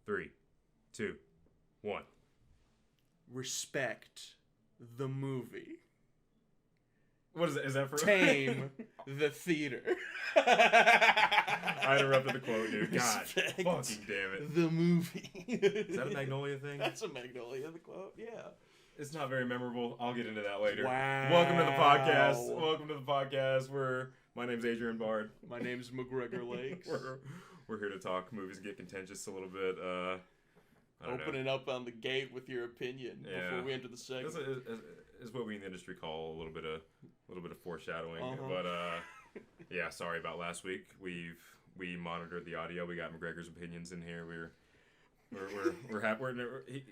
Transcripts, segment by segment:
3, 2, 1. Respect the movie. What is it? Is that for Tame the theater? I interrupted the quote, dude. God Respect fucking damn it. the movie. Is that a Magnolia thing? That's a Magnolia, the quote, yeah. It's not very memorable. I'll get into that later. Wow. Welcome to the podcast. Welcome to the podcast. My name's Adrian Bard. My name's MacGregor Lakes. We're here to talk movies and get contentious a little bit. Opening up on the gate with your opinion before we enter the segment. This is what we in the industry call a little bit of foreshadowing. Uh-huh. But yeah, sorry about last week. We monitored the audio. We got MacGregor's opinions in here. We're happy.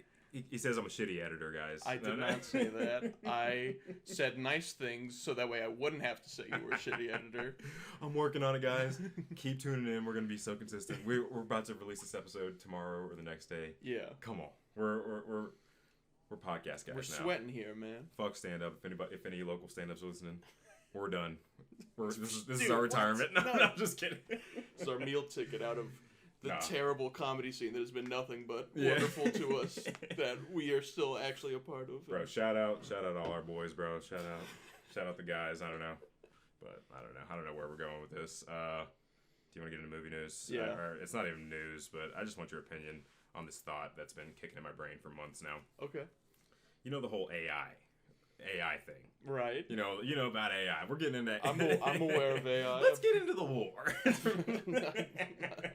He says I'm a shitty editor, guys. I did not say that. I said nice things so that way I wouldn't have to say you were a shitty editor. I'm working on it, guys. Keep tuning in. We're gonna be so consistent. We're about to release this episode tomorrow or the next day. Yeah. Come on. We're podcast guys now. We're sweating here, man. Fuck stand up. If any local stand ups are listening, we're done. This is our retirement. No, I'm just kidding. It's our meal ticket out of the terrible comedy scene that has been nothing but wonderful to us that we are still actually a part of. Bro, shout out all our boys, bro. Shout out the guys. I don't know where we're going with this. Do you want to get into movie news? Yeah. It's not even news, but I just want your opinion on this thought that's been kicking in my brain for months now. Okay. You know the whole AI thing. Right. You know about AI. We're getting into I'm aware of AI. Let's get into the war.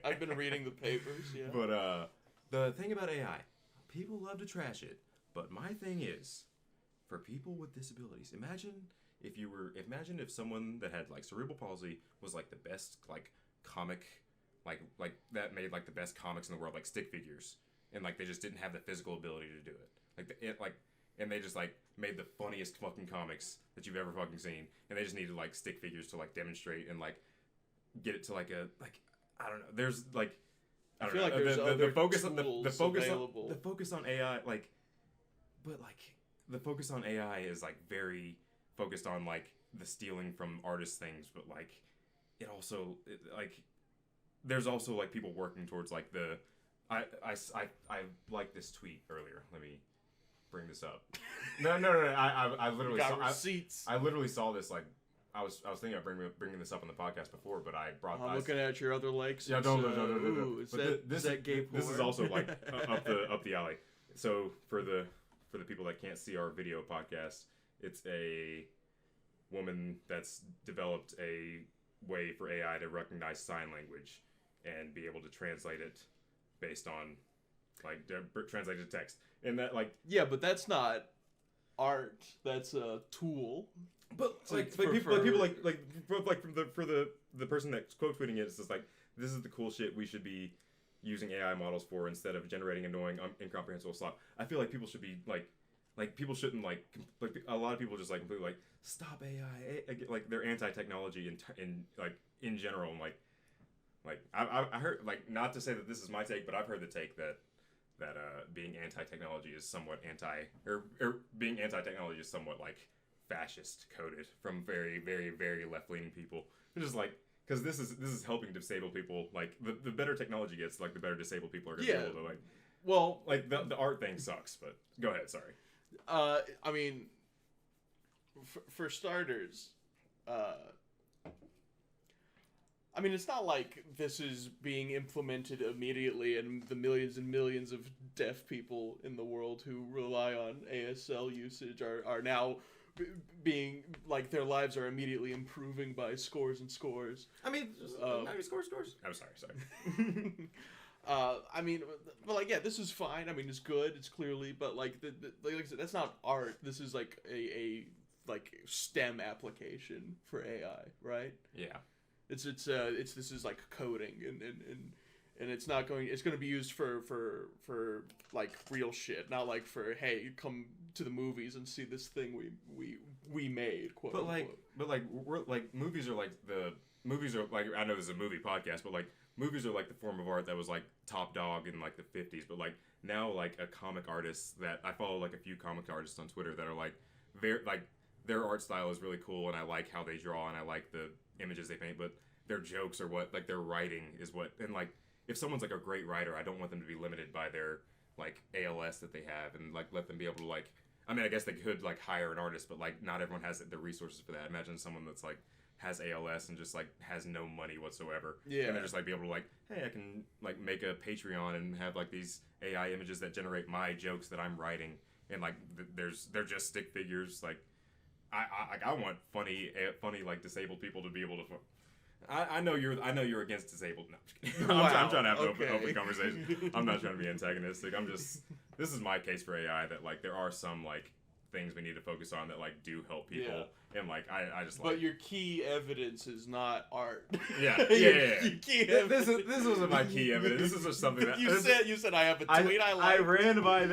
I've been reading the papers, yeah. But the thing about AI, people love to trash it. But my thing is, for people with disabilities, imagine if someone that had like cerebral palsy was like the best like comic like that made like the best comics in the world, like stick figures, and like they just didn't have the physical ability to do it. And they just like made the funniest fucking comics that you've ever fucking seen, and they just needed like stick figures to like demonstrate and like get it to like a like I don't know. There's like I don't feel know. like there's the focus on available. The focus on AI like, but like the focus on AI is like very focused on like the stealing from artists things, but like it also like there's also like people working towards like the I liked this tweet earlier. Let me bring this up. No. I literally got saw receipts. I literally saw this like I was thinking of bringing this up on the podcast before, but I brought. I'm looking at your other legs. Yeah, no. Is that gay porn? This is also like up the alley. So for the people that can't see our video podcast, it's a woman that's developed a way for AI to recognize sign language and be able to translate it based on like translated text. And that like but that's not art. That's a tool. But like people for the person that's quote tweeting it, it's just like this is the cool shit we should be using AI models for instead of generating annoying incomprehensible slop. I feel like people should be like people shouldn't like a lot of people just like completely like stop AI like they're anti-technology in general. And like I heard like not to say that this is my take, but I've heard the take that being anti-technology is somewhat being anti-technology is somewhat like fascist coded from very, very, very left-leaning people. It's just like because this is helping disabled people. Like the better technology gets, like the better disabled people are gonna be able to like. Well, like the art thing sucks, but go ahead. Sorry. I mean, for starters, I mean, it's not like this is being implemented immediately and the millions and millions of deaf people in the world who rely on ASL usage are now being, like, their lives are immediately improving by scores and scores. I mean, scores. I'm sorry. I mean, but like, yeah, this is fine. I mean, it's good. It's clearly, but like, like I said, that's not art. This is like a like STEM application for AI, right? Yeah. This is like coding and it's not going. It's going to be used for like real shit, not like for hey, come to the movies and see this thing we made. Quote unquote. But we're like movies are like I know this is a movie podcast, but like movies are like the form of art that was like top dog in like the 50s, but like now like a comic artist that I follow like a few comic artists on Twitter that are like very like their art style is really cool and I like how they draw and I like the images they paint, but their jokes are what like their writing is what and like if someone's like a great writer, I don't want them to be limited by their like ALS that they have, and like let them be able to like. I mean, I guess they could like hire an artist, but like not everyone has the resources for that. Imagine someone that's like has ALS and just like has no money whatsoever. Yeah. And they're just like be able to like, hey, I can like make a Patreon and have like these AI images that generate my jokes that I'm writing, and like they're just stick figures. Like I want funny like disabled people to be able to. I know you're against disabled. No, I'm just kidding. I'm trying to have an open conversation. I'm not trying to be antagonistic. This is my case for AI, that like there are some like things we need to focus on that like do help people, and like I just like. But your key evidence is not art. Yeah. Your key this wasn't my key evidence. This is just something that you said. I have a tweet I like.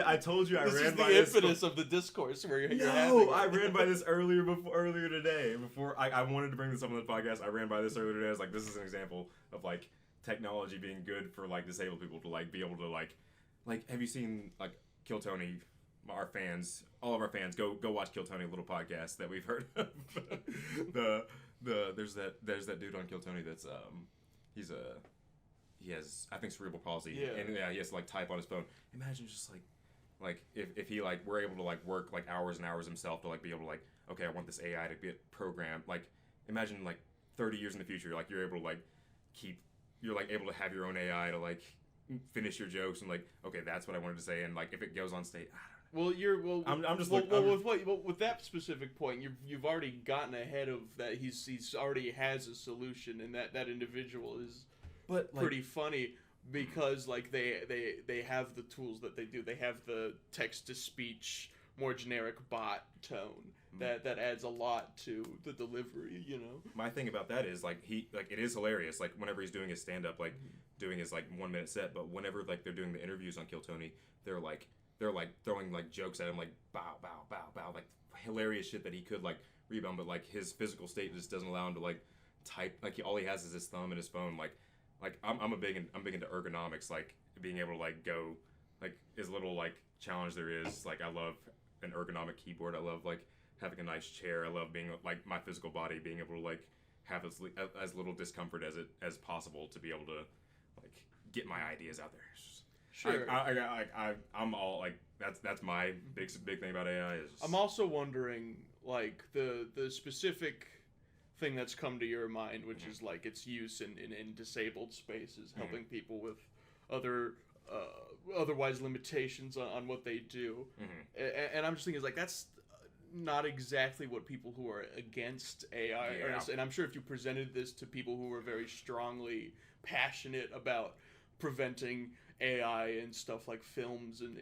I told you I ran by this. This is the impetus of the discourse where you're having. No, I ran by this earlier today. Before I wanted to bring this up on the podcast, I ran by this earlier today. I was like, this is an example of like technology being good for like disabled people to like be able to like have you seen like Kill Tony? Our fans, all of our fans, go watch Kill Tony, a little podcast that we've heard of. There's that dude on Kill Tony that's he has I think cerebral palsy, and he has to like type on his phone. Imagine just like if he like were able to like work like hours and hours himself to like be able to like, okay, I want this AI to be programmed. Like imagine like 30 years in the future, like you're able to like able to have your own AI to like finish your jokes and like, okay, that's what I wanted to say, and like if it goes on stage, I don't know. With that specific point, you've already gotten ahead of that. He's already has a solution, and that individual is pretty funny because like they have the tools that they do. They have the text to speech, more generic bot tone that adds a lot to the delivery. You know, my thing about that is like it is hilarious. Like whenever he's doing his stand up, like doing his like 1 minute set, but whenever like they're doing the interviews on Kill Tony, they're like throwing like jokes at him, like bow, like hilarious shit that he could like rebound, but like his physical state just doesn't allow him to like type. Like all he has is his thumb and his phone. Like I'm big into ergonomics, like being able to like go like as little like challenge there is. Like I love an ergonomic keyboard. I love like having a nice chair. I love being like my physical body being able to like have as little discomfort as possible to be able to like get my ideas out there. Sure. I'm all like that's my big thing about AI is. I'm also wondering like the specific thing that's come to your mind, which is like its use in disabled spaces, helping people with otherwise limitations on what they do. And I'm just thinking like that's not exactly what people who are against AI are. And I'm sure if you presented this to people who were very strongly passionate about preventing AI and stuff like films and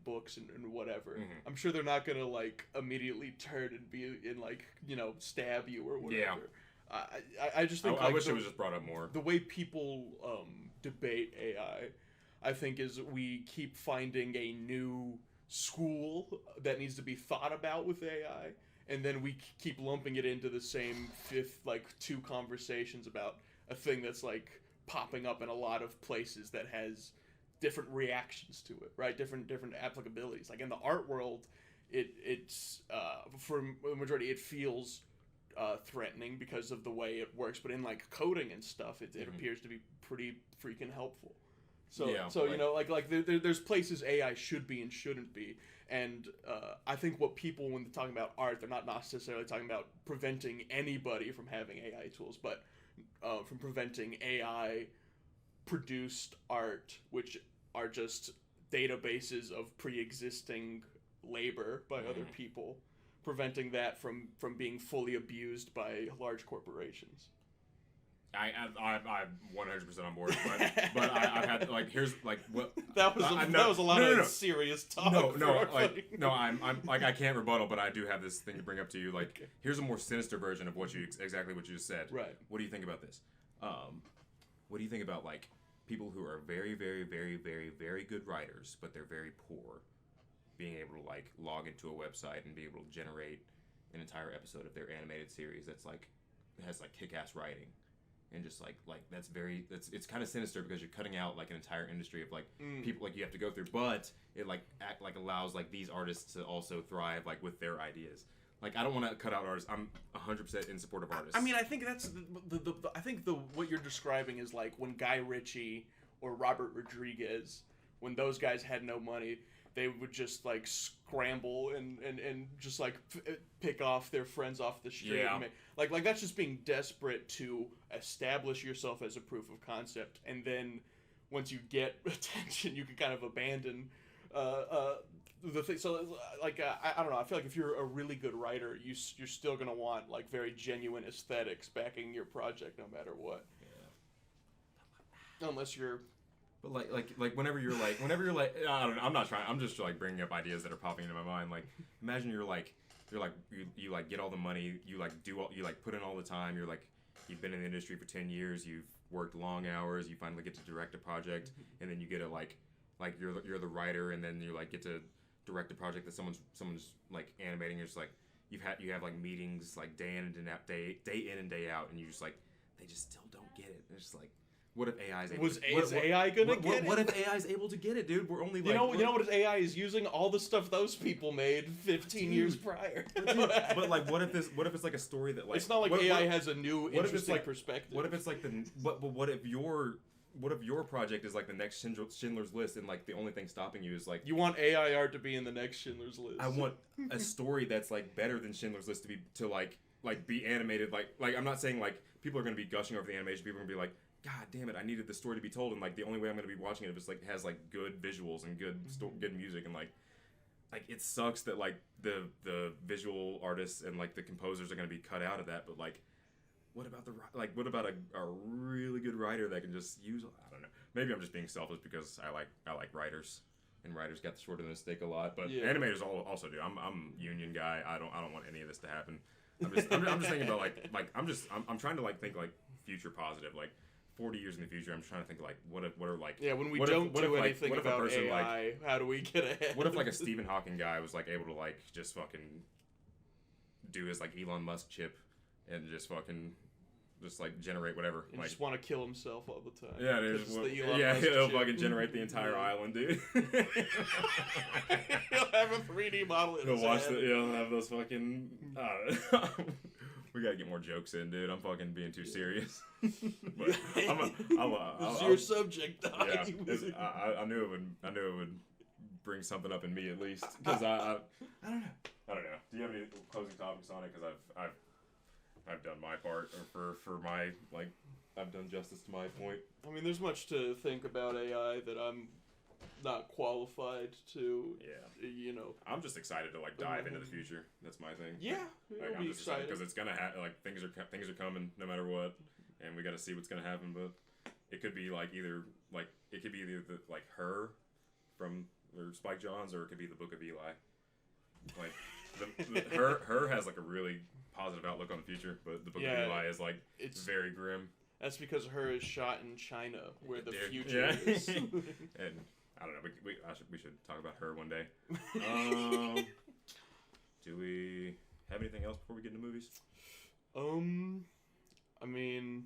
books and whatever, I'm sure they're not gonna like immediately turn and be in like, you know, stab you or whatever. I just think I wish it was just brought up more. The way people debate AI, I think, is we keep finding a new school that needs to be thought about with AI, and then we keep lumping it into the same two conversations about a thing that's like popping up in a lot of places that has different reactions to it, right? Different applicabilities. Like in the art world, it's for the majority it feels threatening because of the way it works, but in like coding and stuff, it appears to be pretty freaking helpful. So you know, like there's places AI should be and shouldn't be, and I think what people, when they're talking about art, they're not necessarily talking about preventing anybody from having AI tools, but from preventing AI produced art, which are just databases of pre-existing labor by other people, preventing that from being fully abused by large corporations. I'm 100% on board, but I've had like here's like what that was a lot of serious talk. I'm like I can't rebuttal, but I do have this thing to bring up to you. Like here's a more sinister version of exactly what you just said. Right. What do you think about this? What do you think about like people who are very, very, very, very, very good writers, but they're very poor, being able to like log into a website and be able to generate an entire episode of their animated series that's like has like kick-ass writing, and just like it's kind of sinister because you're cutting out like an entire industry of like people like you have to go through, but it like allows like these artists to also thrive like with their ideas. Like I don't want to cut out artists. I'm 100% in support of artists. I mean, I think that's I think what you're describing is like when Guy Ritchie or Robert Rodriguez, when those guys had no money, they would just like scramble and just like pick off their friends off the street. Yeah. And like that's just being desperate to establish yourself as a proof of concept, and then once you get attention, you can kind of abandon the thing. So like I don't know. I feel like if you're a really good writer, you're still gonna want like very genuine aesthetics backing your project, no matter what. Yeah. Unless you're. But like whenever you're like I don't know, I'm not trying, I'm just like bringing up ideas that are popping into my mind. Like imagine you like get all the money, you like put in all the time, you've been in the industry for 10 years, you've worked long hours, you finally get to direct a project, and then you get a like you're the writer, and then you like get to direct a project that someone's like animating. You're just like you have like meetings like day in and day out, and you just like they just still don't get it. It's just like, what if AI is able AI gonna get it? What if AI is able to get it, dude? We're only like... You know what AI is using? All the stuff those people made 15 years prior. But like, what if it's like a story that like... It's not like AI has a new interesting perspective. What if it's like what if your project is like the next Schindler's List, and like the only thing stopping you is like... You want AI art to be in the next Schindler's List. I want a story that's like better than Schindler's List to be animated. Like I'm not saying like people are gonna be gushing over the animation. People are gonna be like, God damn it, I needed this story to be told, and like the only way I'm going to be watching it is like has like good visuals and good music, and like it sucks that like the visual artists and like the composers are going to be cut out of that. But like, what about a really good writer that can just use, I don't know, maybe I'm just being selfish because I like writers, and writers got the short end of the stick a lot, but animators also do. I'm union guy. I don't want any of this to happen. I'm just thinking about I'm trying to like think like future positive, like 40 years in the future. I'm trying to think like what are like when we don't do anything about AI, how do we get ahead? What if like a Stephen Hawking guy was like able to like just fucking do his like Elon Musk chip and just fucking just like generate whatever, and like just want to kill himself all the time. Yeah, dude. He'll fucking generate the entire island, dude. He'll have a 3D model in his head. He'll have those fucking we gotta get more jokes in, dude. I'm fucking being too serious. But this is your subject, dog. Yeah, I knew it would bring something up in me at least, because I don't know. Do you have any closing topics on it? Because I've done my part, or for my like I've done justice to my point. I mean, there's much to think about AI that I'm not qualified to. Yeah. You know. I'm just excited to like dive into the future. That's my thing. Yeah. Like, I'm just excited because it's gonna like things are coming no matter what, and we got to see what's gonna happen. But it could be like either like her from or Spike Jonze, or it could be the Book of Eli. Like her has like a really positive outlook on the future, but the Book of Eli is like it's very grim. That's because her is shot in China, where the future is. And I don't know. We should talk about her one day. Do we have anything else before we get into movies? I mean,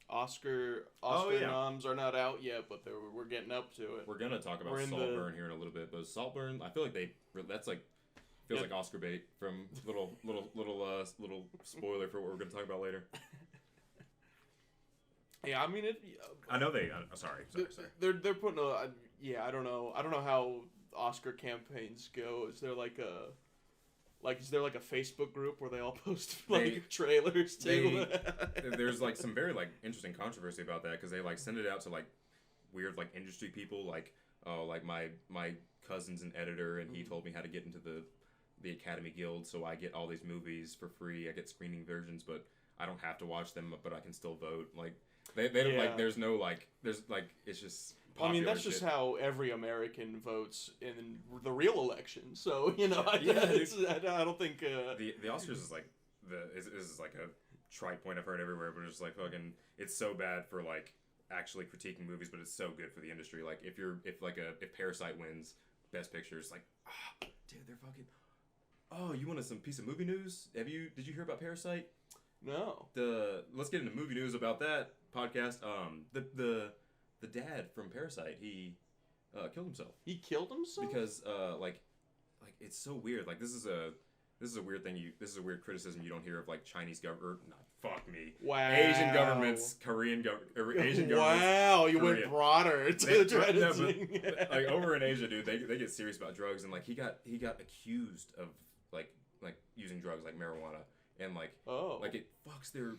Oscar noms are not out yet, but we're getting up to it. We're gonna talk about Saltburn here in a little bit, but Saltburn, I feel like that's like feels like Oscar bait from little spoiler for what we're gonna talk about later. Yeah, I mean it. I know they. Sorry. They're putting a. Yeah, I don't know how Oscar campaigns go. Is there like a Facebook group where they all post trailers too? There's like some very like interesting controversy about that, because they like send it out to like weird like industry people, like my cousin's an editor and he told me how to get into the Academy Guild, so I get all these movies for free. I get screening versions, but I don't have to watch them, but I can still vote. Like they don't like there's it's just. I mean, that's just how every American votes in the real election. So I don't think the Oscars is like this is like a trite point I've heard everywhere, but it's just like fucking it's so bad for like actually critiquing movies, but it's so good for the industry. Like if Parasite wins Best Picture, it's like dude, they're fucking. Oh, you wanted some piece of movie news? Did you hear about Parasite? No. Let's get into movie news about that podcast. The dad from Parasite, he killed himself. He killed himself? Because like it's so weird. Like this is this is a weird thing. This is a weird criticism you don't hear of like Chinese government. Fuck me. Wow. Asian governments, Asian governments. Wow, you Korean. went broader to try to sing. Like over in Asia, dude, they get serious about drugs, and like he got accused of like using drugs like marijuana, and like like it fucks their.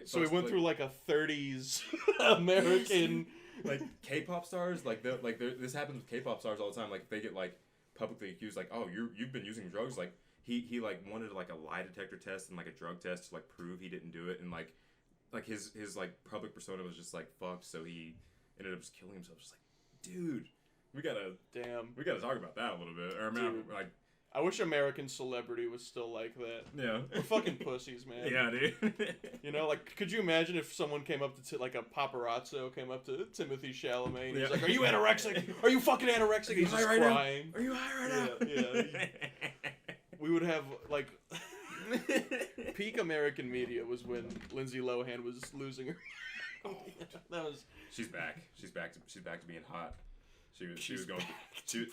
So he went through like a 30s American like K-pop stars, this happens with K-pop stars all the time. Like they get like publicly accused, like, oh, you've been using drugs, like. He like wanted like a lie detector test and like a drug test to like prove he didn't do it, and like his like public persona was just like fucked, so he ended up just killing himself. Just like, dude, we gotta talk about that a little bit. Or like, I wish American celebrity was still like that. Yeah, we're fucking pussies, man. Yeah, dude. You know, like, could you imagine if someone came up to like a paparazzo came up to Timothy Chalamet and he's like, "Are you anorexic? Are you fucking anorexic?" He's just crying. Are you high right now? Yeah. We would have, like, peak American media was when Lindsay Lohan was losing her. That was. She's back. She's back to being hot. She was going hot. Dude,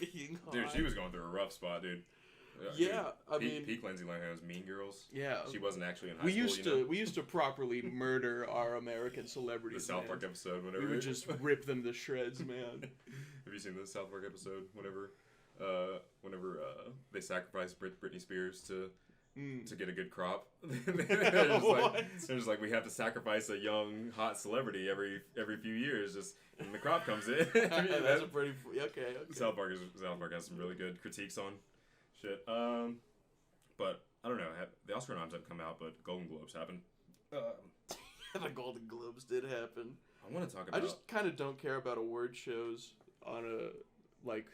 she was going through a rough spot, dude. Yeah, dude, peak Lindsay Lohan was Mean Girls. Yeah. She wasn't actually in high school. We used to properly murder our American celebrities. The South Park episode, whenever we would just rip them to shreds, man. Have you seen the South Park episode? Whenever they sacrificed Britney Spears to get a good crop, they're just like, we have to sacrifice a young hot celebrity every few years, just and the crop comes in. That's a pretty okay. South Park has some really good critiques on shit. But I don't know. The Oscar noms haven't come out, but Golden Globes happened. The Golden Globes did happen. I want to talk about. I just kind of don't care about award shows on a like.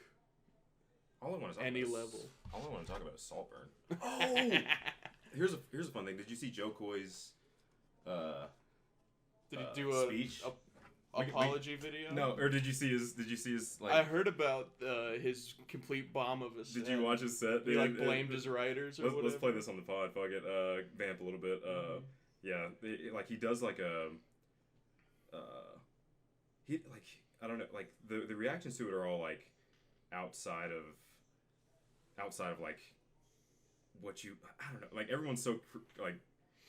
All I want to talk any about level. All I want to talk about is Saltburn. Oh, here's a fun thing. Did you see Joe Coy's? Did he do speech? A apology video? No, or did you see his? Like, I heard about his complete bomb of a set. Did you watch his set? He like blamed his writers. Or let's play this on the pod. Fuck it. Vamp a little bit. Yeah, like he does like a. He like I don't know, like the reactions to it are all like outside of like what you, I don't know, like everyone's so like,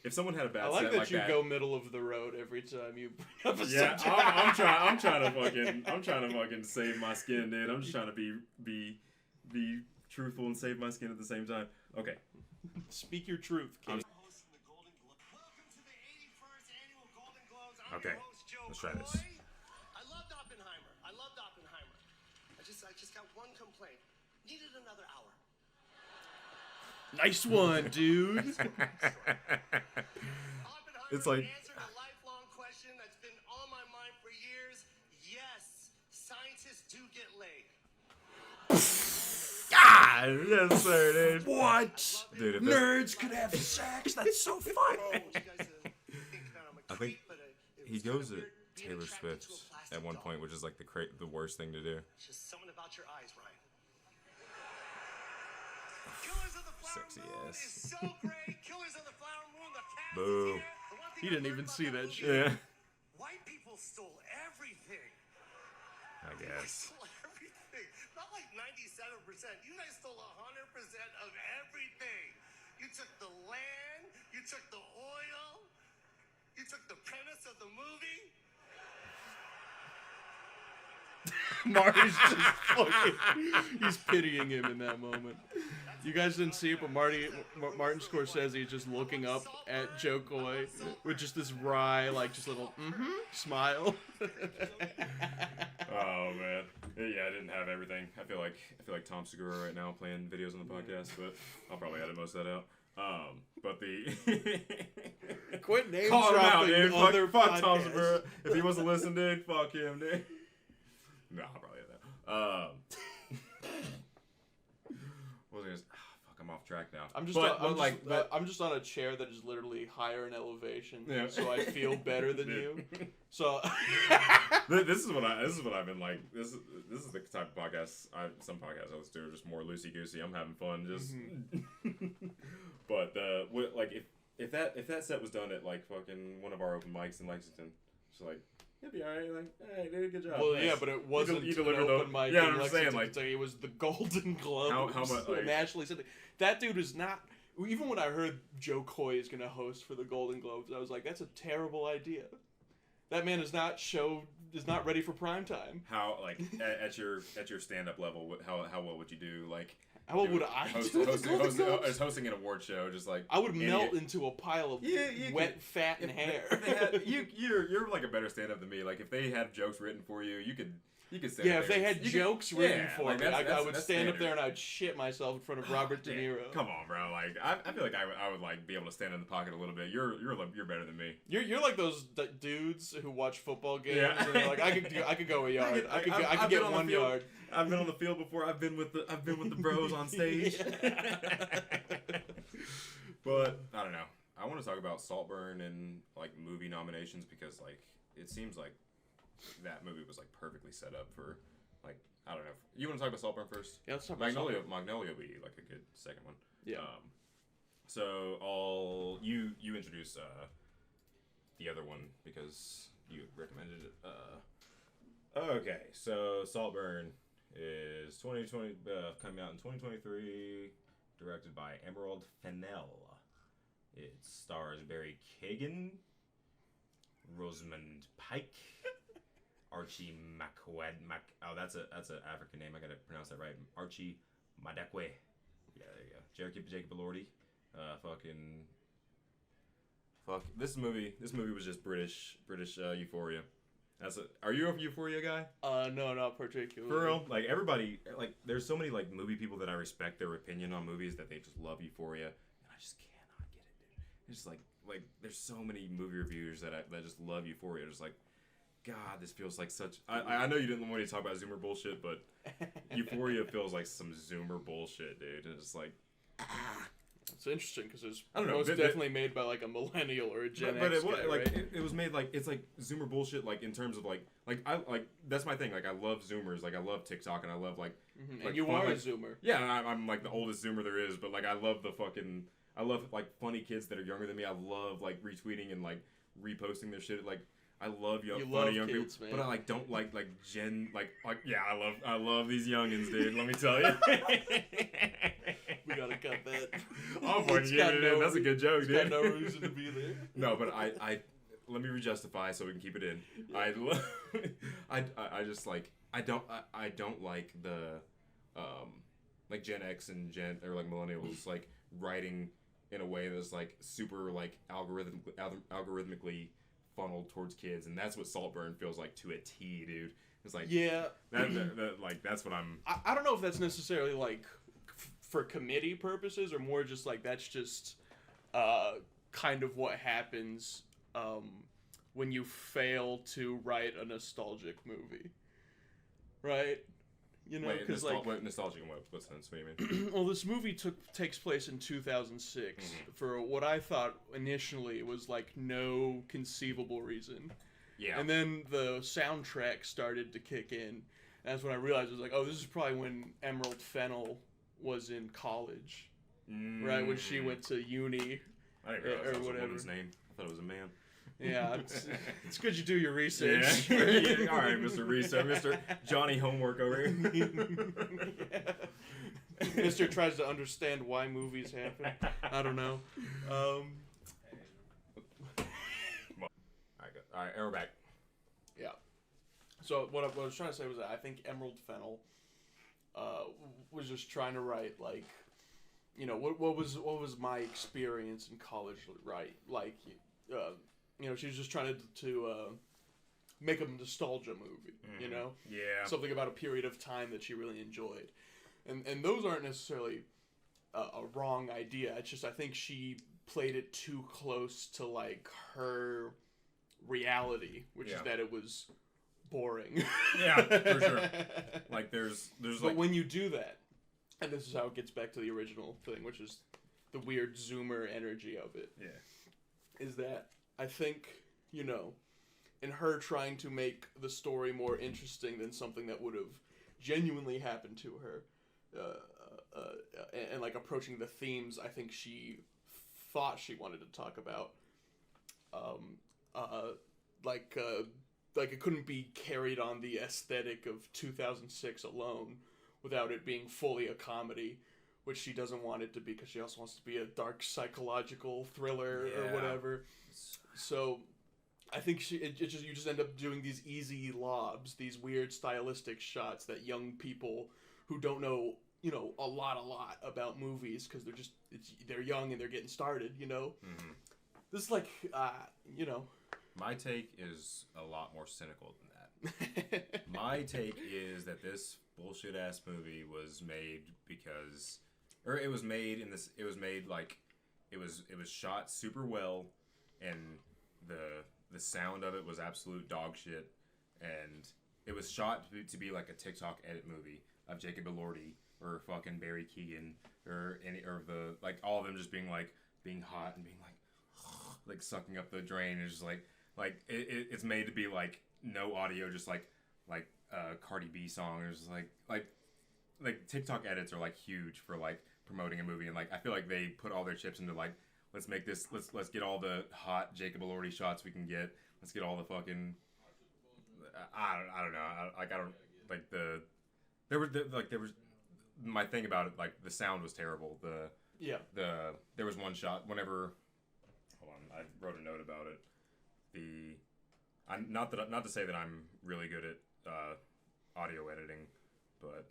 if someone had a bad set that you go middle of the road every time you bring up a subject. I'm trying to fucking save my skin, dude. I'm just trying to be truthful and save my skin at the same time. Okay, speak your truth, kid. Okay, let's try this. I loved Oppenheimer. I just got one complaint. Needed another hour. Nice one, dude. It's like answered a lifelong question that's been on my mind for years. Yes, scientists do get laid. God, yes, sir, dude. What? Dude, nerds could have sex. That's so funny. I think he goes at Taylor Swift at one point, which is like the worst thing to do. Just something about your eyes, Ryan. Killers of the Flower Sexy Moon ass. is so great. Killers of the Flower Moon, the cast Boo. is here. The one thing He I didn't learned even about see that that movie, shit. Yeah, white people stole everything. I guess. Stole everything. Not like 97%. You guys stole 100% of everything. You took the land. You took the oil. You took the premise of the movie. Marty's just fucking. He's pitying him in that moment. You guys didn't see it, but Martin Scorsese is just looking up at Joe Coy with just this wry, like, just little smile. Oh man, yeah, I didn't have everything. I feel like Tom Segura right now playing videos on the podcast, but I'll probably edit most of that out. But the quit name call him out, dropping dude. other Fuck Tom podcasts. Segura. If he wants to listen, dude, fuck him, dude. No, I'll probably edit that. What was I gonna say? Fuck, I'm off track now. I'm just on a chair that is literally higher in elevation, Yeah. so I feel better than you. So this is what I've been like. This is the type of podcast some podcasts I listen to are just more loosey goosey. I'm having fun, just. But if that set was done at like fucking one of our open mics in Lexington, it's like. It'd be alright, like, hey, dude, good job. well, nice. yeah, but it wasn't you an delivered open mic. Yeah, in I'm saying, Lexington, like, Kentucky. It was the Golden Globes. How much? Like, nationally said that dude is not even when I heard Joe Coy is gonna host for the Golden Globes, I was like, that's a terrible idea. That man is not ready for prime time. How like at your stand-up level, how well would you do? Like, how well would I do? Hosting an award show, just like I would melt into a pile of wet fat and hair. You're like a better stand-up than me. Like if they had jokes written for you, you could stand yeah, up if there. they had jokes written for like me, I would stand standard. up there and I'd shit myself in front of Robert De Niro. Come on, bro. Like I feel like I would like be able to stand in the pocket a little bit. You're better than me. You're like those dudes who watch football games and they're like, I could go a yard. I could get 1 yard. I've been on the field before. I've been with the bros on stage. But I don't know. I want to talk about Saltburn and like movie nominations because like it seems like that movie was like perfectly set up for like I don't know. You want to talk about Saltburn first? Yeah, let's talk about Magnolia. Saltburn. Magnolia would be like a good second one. Yeah. So you introduce the other one because you recommended it. Okay, so Saltburn is 2020 coming out in 2023, directed by Emerald Fennell. It stars Barry Kagan, Rosamund Pike, Archie oh, that's an African name. I gotta pronounce that right. Archie Madekwe. Yeah, there you go. Jacob Elordi. Fuck. This movie was just British Euphoria. Are you a Euphoria guy? No, not particularly. For real? Like everybody, like there's so many like movie people that I respect their opinion on movies that they just love Euphoria, and I just cannot get it, dude. It's just like there's so many movie reviewers that just love Euphoria. Just like, God, this feels like such. I know you didn't want me to talk about Zoomer bullshit, but Euphoria feels like some Zoomer bullshit, dude. It's just like, It's interesting because it's definitely made by like a millennial or a Gen X guy, right? It was made like it's like Zoomer bullshit, like in terms of like I like that's my thing. Like I love Zoomers, like I love TikTok, and I love like. And you are a Zoomer. Yeah, I'm like the oldest Zoomer there is, but like I love like funny kids that are younger than me. I love like retweeting and like reposting their shit. Like I love funny young kids, people, man. but I like don't like Gen like yeah I love these youngins, dude. Let me tell you. We gotta cut that. Oh boy, that's a good joke, dude. Got no reason to be there. No, but I let me re-justify so we can keep it in. Yeah. I just like I don't like the like Gen X and or like millennials like writing in a way that's like super like algorithmically funneled towards kids, and that's what Saltburn feels like to a T, dude. It's like that like that's what I'm. I don't know if that's necessarily like for committee purposes or more just like that's just kind of what happens when you fail to write a nostalgic movie, right? You know, because nostalgic in what sense? What do you mean? Well, this movie takes place in 2006 for what I thought initially was like no conceivable reason. Yeah. And then the soundtrack started to kick in. And that's when I realized it was like, oh, this is probably when Emerald Fennell was in college, right? When she went to uni. I didn't realize that was a woman's name. I thought it was a man. Yeah, it's good you do your research. Yeah. Yeah. All right, Mr. Research, Mr. Johnny Homework over here. Yeah. Mr. tries to understand why movies happen. I don't know. All right, and we're back. Yeah. So what I was trying to say was that I think Emerald Fennell was just trying to write like, you know, what was my experience in college, right? Like, you know, she was just trying to make a nostalgia movie, you know? Yeah. Something about a period of time that she really enjoyed. And those aren't necessarily a wrong idea. It's just I think she played it too close to, like, her reality, which is that it was boring. Yeah, for sure. Like, there's But when you do that, and this is how it gets back to the original thing, which is the weird Zoomer energy of it. Yeah. Is that I think, you know, in her trying to make the story more interesting than something that would have genuinely happened to her, and like approaching the themes I think she thought she wanted to talk about, like it couldn't be carried on the aesthetic of 2006 alone without it being fully a comedy, which she doesn't want it to be because she also wants to be a dark psychological thriller or whatever. So I think you just end up doing these easy lobs, these weird stylistic shots that young people who don't know, a lot about movies because they're young and they're getting started, Mm-hmm. This is like, My take is a lot more cynical than that. My take is that this bullshit ass movie was made because, or it was made it was shot super well, and the sound of it was absolute dog shit, and it was shot to be like a TikTok edit movie of Jacob Elordi or fucking Barry Keoghan or all of them just being hot and being like sucking up the drain, and just it's made to be like no audio, just like Cardi B song, or just like TikTok edits are like huge for like promoting a movie, and like I feel like they put all their chips into like, let's make this, let's get all the hot Jacob Elordi shots we can get, let's get all the fucking I don't know, there was my thing about it, like the sound was terrible, there was one shot whenever, hold on, I wrote a note about it, not to say that I'm really good at audio editing, but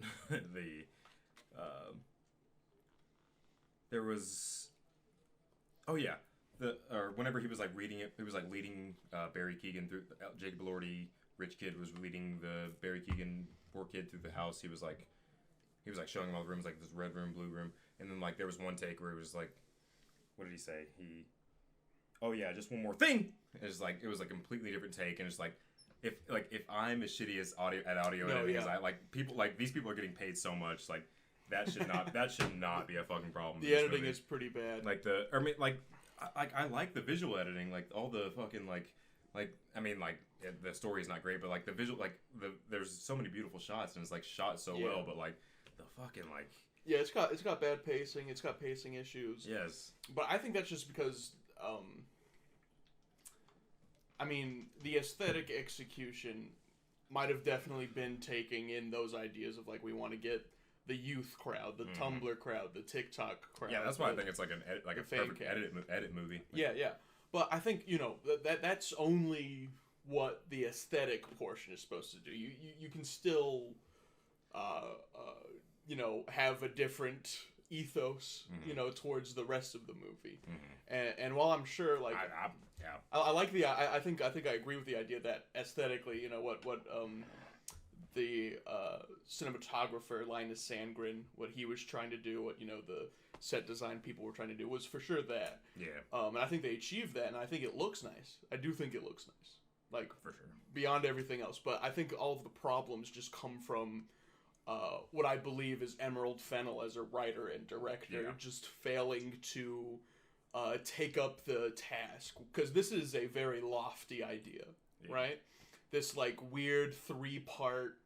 there was, whenever he was like reading it, he was like leading Barry Keoghan through, Jacob Elordi, rich kid, was leading the Barry Keoghan poor kid through the house. He was like showing him all the rooms, like this red room, blue room, and then like there was one take where it was like, what did he say? Just one more thing. It was like a completely different take, and it's like, if I'm as shitty as audio editing as I, like, people, like these people are getting paid so much, like that should not be a fucking problem. The editing is pretty bad. Like I like the visual editing, like all the fucking the story is not great, but like the visual, like there's so many beautiful shots, and it's like shot so well, but like the fucking like, yeah, it's got bad pacing, it's got pacing issues. Yes, but I think that's just because the aesthetic execution might have definitely been taking in those ideas of like, we want to get the youth crowd, the Tumblr crowd, the TikTok crowd. Yeah, that's why I think it's like a perfect edit movie. Yeah. But I think that's only what the aesthetic portion is supposed to do. You can still have a different ethos, towards the rest of the movie. And while I'm sure, like, I like I think I agree with the idea that aesthetically, what the cinematographer Linus Sandgren, what he was trying to do, what the set design people were trying to do, was for sure that. Yeah. And I think they achieved that, and I think it looks nice. I do think it looks nice, like, for sure, beyond everything else. But I think all of the problems just come from what I believe is Emerald Fennell as a writer and director just failing to take up the task, because this is a very lofty idea, right? This like weird 3-part,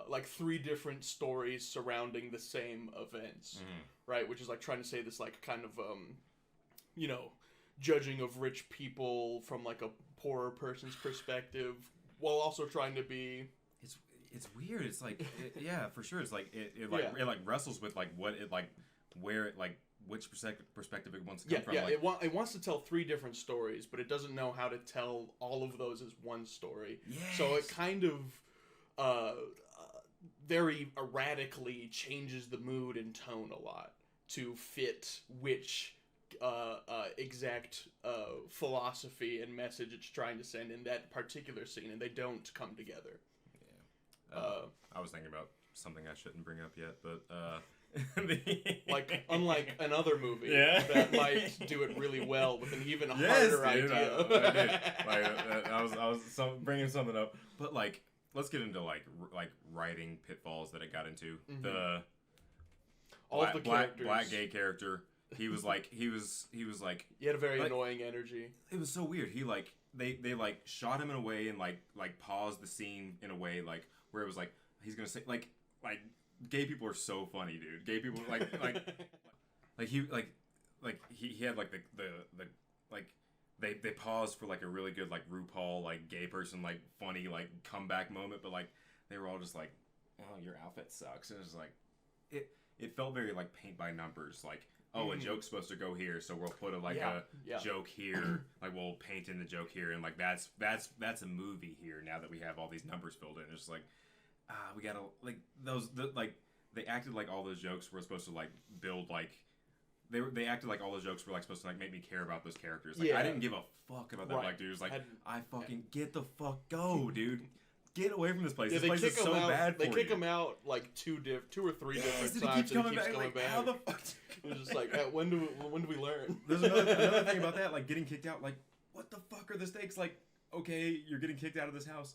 like 3 different stories surrounding the same events, right? Which is like trying to say this like kind of judging of rich people from like a poorer person's perspective, while also trying to be. It's weird. It's like for sure. It's like it wrestles with like what it like, where it like, which perspective it wants to come from. Yeah, like, it wants to tell 3 different stories, but it doesn't know how to tell all of those as one story. Yes. So it kind of very erratically changes the mood and tone a lot to fit which exact philosophy and message it's trying to send in that particular scene, and they don't come together. I was thinking about something I shouldn't bring up yet, but like, unlike another movie that might do it really well with an even harder dude, idea. I did. Like, I was bringing something up, but like, let's get into like writing pitfalls that it got into. The black gay character. He was like he had a very annoying energy. It was so weird. He like they like shot him in a way and like paused the scene in a way like where it was like he's gonna say like gay people are so funny, dude. Gay people he had like the like they paused for like a really good like RuPaul like gay person like funny like comeback moment, but like they were all just like, oh, your outfit sucks, and it's like, it felt very like paint by numbers. Like, oh, a joke's supposed to go here, so we'll put a joke here. Like, we'll paint in the joke here, and like that's a movie here. Now that we have all these numbers filled in, it's just like, we gotta like they acted like all those jokes were supposed to like build like. They acted like all those jokes were like supposed to like make me care about those characters. Like, I didn't give a fuck about that black dude. It was like, I fucking get the fuck dude. Get away from this place. This place is so bad for you. They kick him out like two or three different times. And he keeps coming back. How the fuck? It was just like, when do we learn? There's another thing about that, like getting kicked out. Like, what the fuck are the stakes? Like, okay, you're getting kicked out of this house.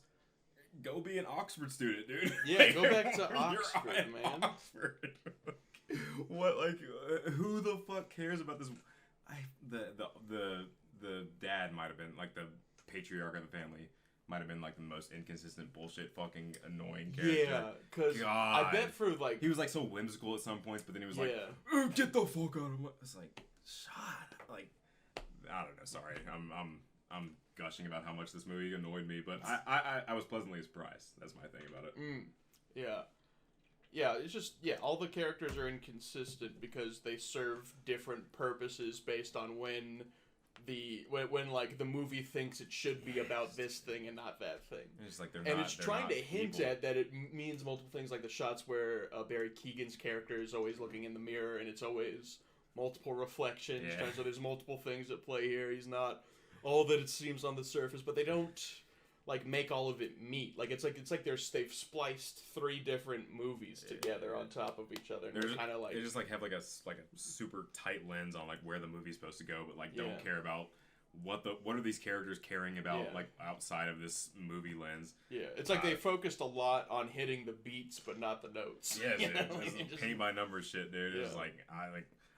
Go be an Oxford student, dude. Yeah, go back to Oxford, man. Oxford. What, like, who the fuck cares about this? The dad might have been like the patriarch of the family. Might have been like the most inconsistent bullshit fucking annoying character. Yeah, because I bet for like he was like so whimsical at some points, but then he was like, "Get the fuck out of my." It's like, shut. Like, I don't know. Sorry, I'm gushing about how much this movie annoyed me, but I was pleasantly surprised. That's my thing about it. Yeah, it's just all the characters are inconsistent because they serve different purposes based on when like the movie thinks it should be about this thing and not that thing. It's like it's trying to hint at that it means multiple things, like the shots where Barry Keoghan's character is always looking in the mirror and it's always multiple reflections. Yeah. So there's multiple things at play here. He's not all that it seems on the surface, but they don't like make all of it meet. Like it's like they've spliced three different movies together on top of each other. And they're kind of like they just like have like a super tight lens on like where the movie's supposed to go, but like don't care about what are these characters caring about like outside of this movie lens. Yeah, it's like they focused a lot on hitting the beats but not the notes. Yeah, it's paint by numbers shit, dude. It's like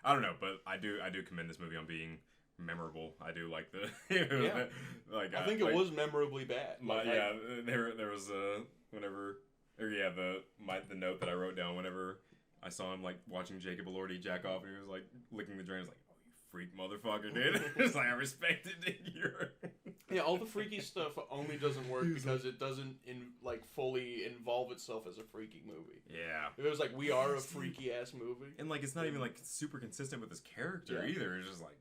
I don't know, but I do commend this movie on being memorable. I do like the like I think it was memorably bad. There was the note that I wrote down whenever I saw him like watching Jacob Elordi jack off and he was like licking the drain. I was like, oh, you freak motherfucker, dude. It's like I respect it, dude. All the freaky stuff only doesn't work because it doesn't fully involve itself as a freaky movie. Yeah. It was like we are a freaky ass movie. And like it's not even like super consistent with his character either. It's just like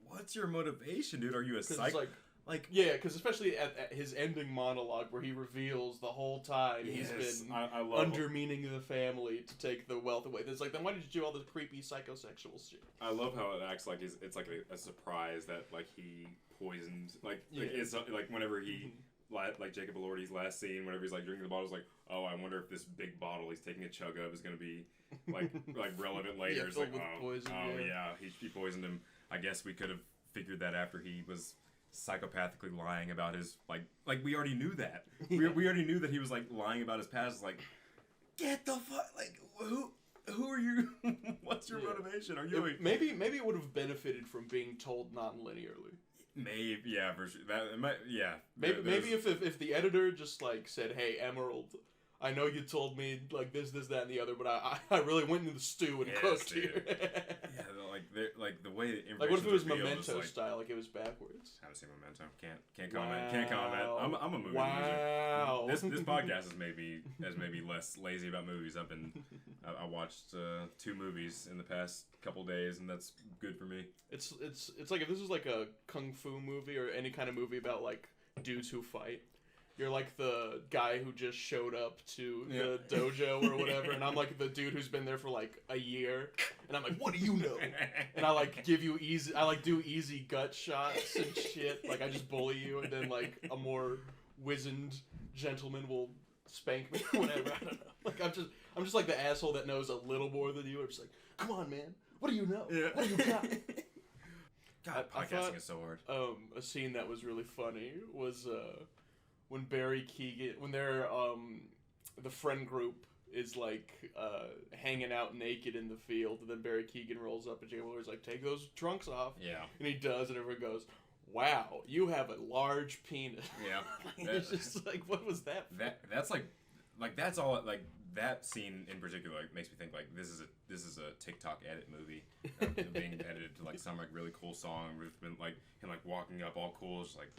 what's your motivation, dude? Are you a psycho? Because especially at his ending monologue where he reveals the whole time he's been undermining the family to take the wealth away. It's like, then why did you do all this creepy psychosexual shit? I love how it acts like it's like a surprise that like he poisoned it's like whenever he like Jacob Elordi's last scene, whenever he's like drinking the bottle, it's like, oh, I wonder if this big bottle he's taking a chug of is gonna be like relevant later. It's like, he poisoned him. I guess we could have figured that after he was psychopathically lying about his like we already knew that. We already knew that he was like lying about his past. It's like, get the fuck, like who are you? What's your motivation? Are you maybe it would have benefited from being told non-linearly. Maybe, for sure. Maybe if the editor just like said, hey, Emerald, I know you told me like this, that, and the other, but I really went into the stew and cooked here. like the way like what if it was Memento style, like it was backwards? I haven't seen Memento. Can't comment. Can't comment. I'm a movie loser. This podcast has made me less lazy about movies. I watched 2 movies in the past couple days, and that's good for me. It's like if this was like a kung fu movie or any kind of movie about like dudes who fight. You're like the guy who just showed up to the dojo or whatever, and I'm like the dude who's been there for like a year, and I'm like, what do you know? And I like give you do easy gut shots and shit. Like I just bully you, and then like a more wizened gentleman will spank me, whatever. I don't know. Like I'm just like the asshole that knows a little more than you. I'm just like, come on, man, what do you know? Yeah. What do you got? God, podcasting is so hard. A scene that was really funny was when Barry Keoghan, when they're the friend group is like hanging out naked in the field, and then Barry Keoghan rolls up and Jay Willer's like, take those trunks off. Yeah. And he does, and everyone goes, wow, you have a large penis. Yeah. It's just like, what was that for? That's like that's all like that scene in particular makes me think like this is a TikTok edit movie being edited to like some like really cool song with been like him like walking up all cool, just like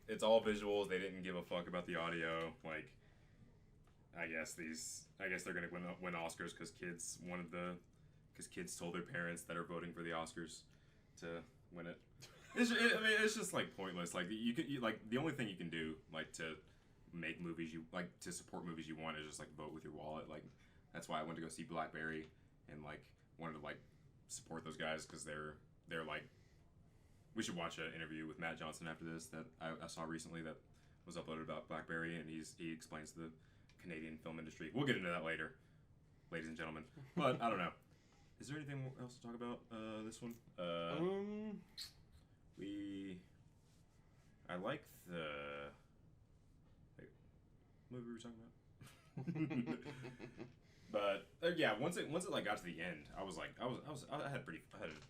it's all visuals. They didn't give a fuck about the audio. Like I guess they're gonna win Oscars because kids told their parents that are voting for the Oscars to win it. It's just like pointless. Like the only thing you can do like to make movies to support movies you want is just like vote with your wallet. Like that's why I went to go see Blackberry and like wanted to like support those guys because they're like. We should watch an interview with Matt Johnson after this that I saw recently that was uploaded about Blackberry, and he explains the Canadian film industry. We'll get into that later, ladies and gentlemen. But I don't know. Is there anything else to talk about this one? I like the movie we were talking about. But yeah, once it like got to the end, I had a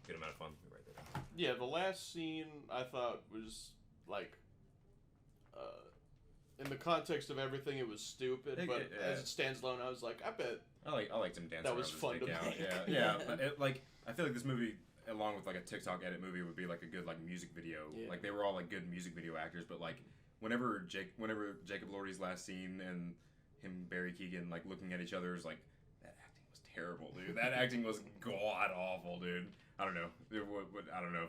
good amount of fun right there. Yeah, the last scene I thought was like, in the context of everything, it was stupid. But as it stands alone, I was like, I bet I liked him dancing. That was fun to make. Yeah. But I feel like this movie, along with like a TikTok edit movie, would be like a good like music video. Yeah. Like they were all like good music video actors, but like whenever Jacob Elordi's last scene and him Barry Keoghan like looking at each other is like that acting was terrible, dude. That acting was god awful, dude. I don't know. I don't know.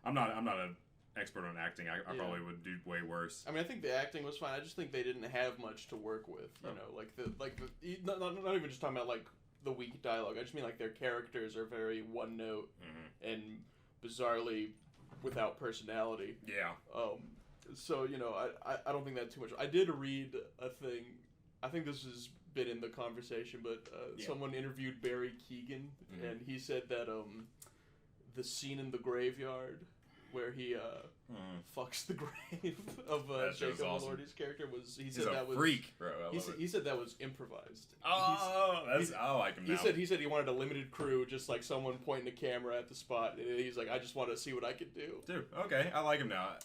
I'm not an expert on acting. I probably would do way worse. I mean, I think the acting was fine. I just think they didn't have much to work with. You know, not even just talking about like the weak dialogue. I just mean like their characters are very one note and bizarrely without personality. Yeah. So you know, I don't think that too much. I did read a thing. I think this has been in the conversation, but someone interviewed Barry Keoghan, and he said that the scene in the graveyard where he fucks the grave of Jacob Elordi's character was He's a freak, bro. He said that was improvised. I like him now. He said he wanted a limited crew, just like someone pointing a camera at the spot. And he's like, I just want to see what I could do. Dude, okay, I like him now.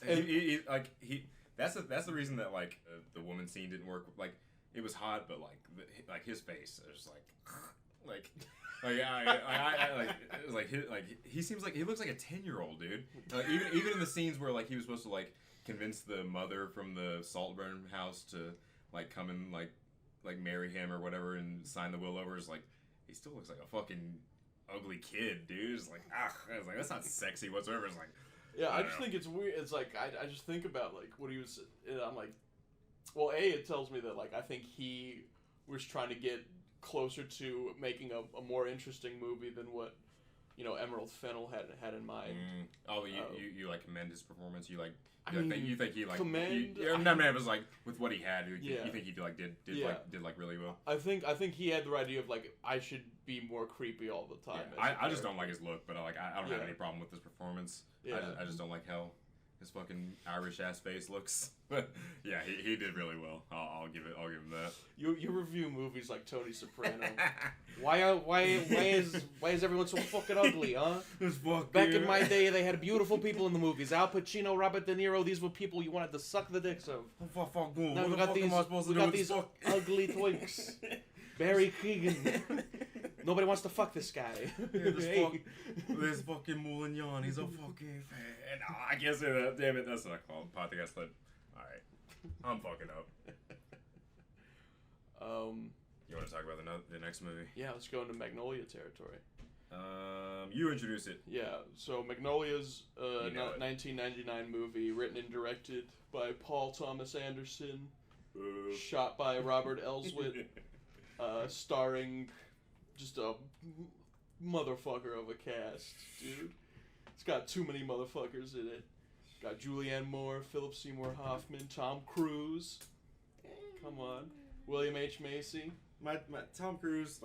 That's the reason that like the woman scene didn't work. Like it was hot, but like his face is he seems like he looks like a 10-year-old dude. Even in the scenes where like he was supposed to like convince the mother from the Saltburn house to like come and like marry him or whatever and sign the will over, is like he still looks like a fucking ugly kid, dude. It's like I was like that's not sexy whatsoever. It's like I just think it's weird. It's like I just think about like what he was. I'm like, well, it tells me that like I think he was trying to get closer to making a more interesting movie than what Emerald Fennell had in mind. You like commend his performance? You think he like commend? It was like with what he had. You think he did really well? I think he had the idea of like I should be more creepy all the time. I just don't like his look, but I don't have any problem with his performance. Yeah. I just don't like how his fucking Irish ass face looks. But yeah, he did really well. I'll give him that. You review movies like Tony Soprano. Why is everyone so fucking ugly, huh? Back in my day, they had beautiful people in the movies. Al Pacino, Robert De Niro. These were people you wanted to suck the dicks of. Now we got these ugly twinks. Barry Keoghan. Nobody wants to fuck this guy. This fucking Moulignon, he's a fucking fan. I can't say that. Damn it, that's not called podcast. But alright, I'm fucking up. You want to talk about the next movie? Yeah, let's go into Magnolia territory. You introduce it. Yeah, so Magnolia's 1999 movie, written and directed by Paul Thomas Anderson, shot by Robert Elswit, starring just a motherfucker of a cast, dude. It's got too many motherfuckers in it. Got Julianne Moore, Philip Seymour Hoffman, Tom Cruise. Come on, William H. Macy. My Tom Cruise,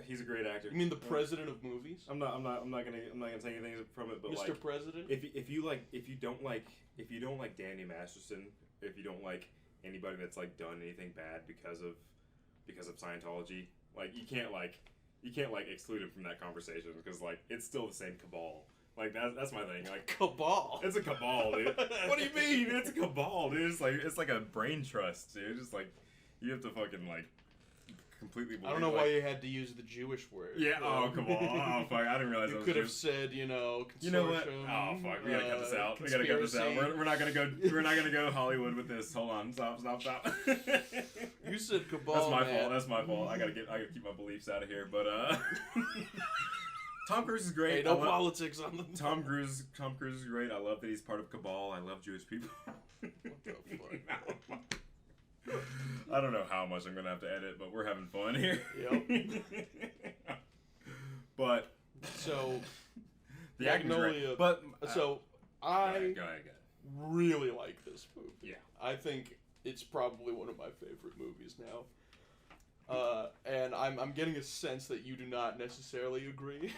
he's a great actor. You mean the president of movies? I'm not gonna take anything from it, but Mr. President. If you don't like Danny Masterson, if you don't like anybody that's like done anything bad because of Scientology, like you can't exclude him from that conversation because like it's still the same cabal. Like that's my thing. Like cabal. It's a cabal, dude. What do you mean? It's a cabal, dude. It's like a brain trust, dude. Just like you have to fucking like completely believe. I don't know why you had to use the Jewish word. Yeah. Oh, come on. Oh, fuck. I didn't realize you that was could have Jewish. said, you know, consortium. You know what? Oh, fuck. We gotta cut this out. We gotta cut this out. We're not gonna go. We're not gonna go Hollywood with this. Hold on. Stop. You said cabal. That's my man. fault. That's my fault. I gotta keep my beliefs out of here. But Tom Cruise is great. Hey, no politics on the. Tom Cruise is great. I love that he's part of cabal. I love Jewish people. What the fuck? I don't know how much I'm gonna have to edit, but we're having fun here. Yep. But so the acting's Magnolia. great. But so go I ahead. really like this movie. Yeah. I think it's probably one of my favorite movies now. And I'm getting a sense that you do not necessarily agree.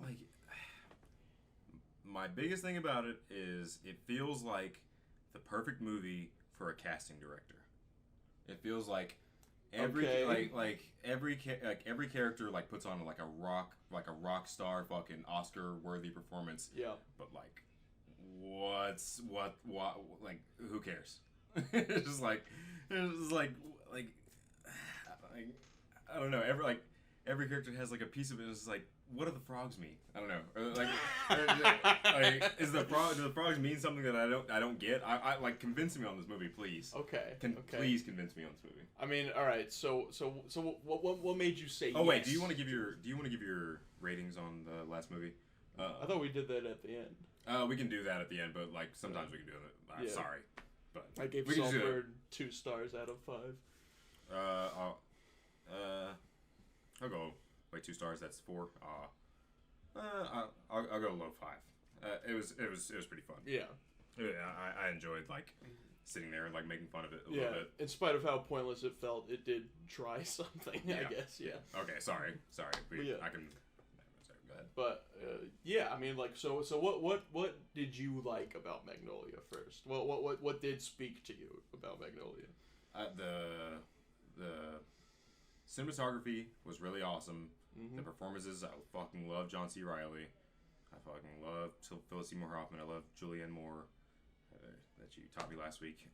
Like, my biggest thing about it is it feels like the perfect movie for a casting director. It feels like every every character like puts on like a rock star fucking Oscar worthy performance. Yeah. But like, what like who cares? It's just like I don't know. Every character has like a piece of it. It's just like, what do the frogs mean? I don't know. Or like, do the frogs mean something that I don't get? I like, convince me on this movie, please. Okay. Please convince me on this movie. I mean, all right. So what made you say? Oh yes? wait, do you want to give your ratings on the last movie? I thought we did that at the end. We can do that at the end, but like sometimes we can do it. I'm sorry, but I gave we can just do Saltburn 2 stars out of 5. I'll go. Wait, 2 stars. That's 4. I'll go low 5. It was pretty fun. Yeah. Yeah, I enjoyed like sitting there and like making fun of it a little bit. In spite of how pointless it felt, it did try something. I guess. Yeah. Okay. Sorry. Yeah. I can. Sorry, go ahead. But yeah, I mean, like, so what did you like about Magnolia first? What did speak to you about Magnolia? The cinematography was really awesome. Mm-hmm. The performances, I fucking love John C. Reilly. I fucking love Phyllis Seymour Hoffman. I love Julianne Moore, that you taught me last week.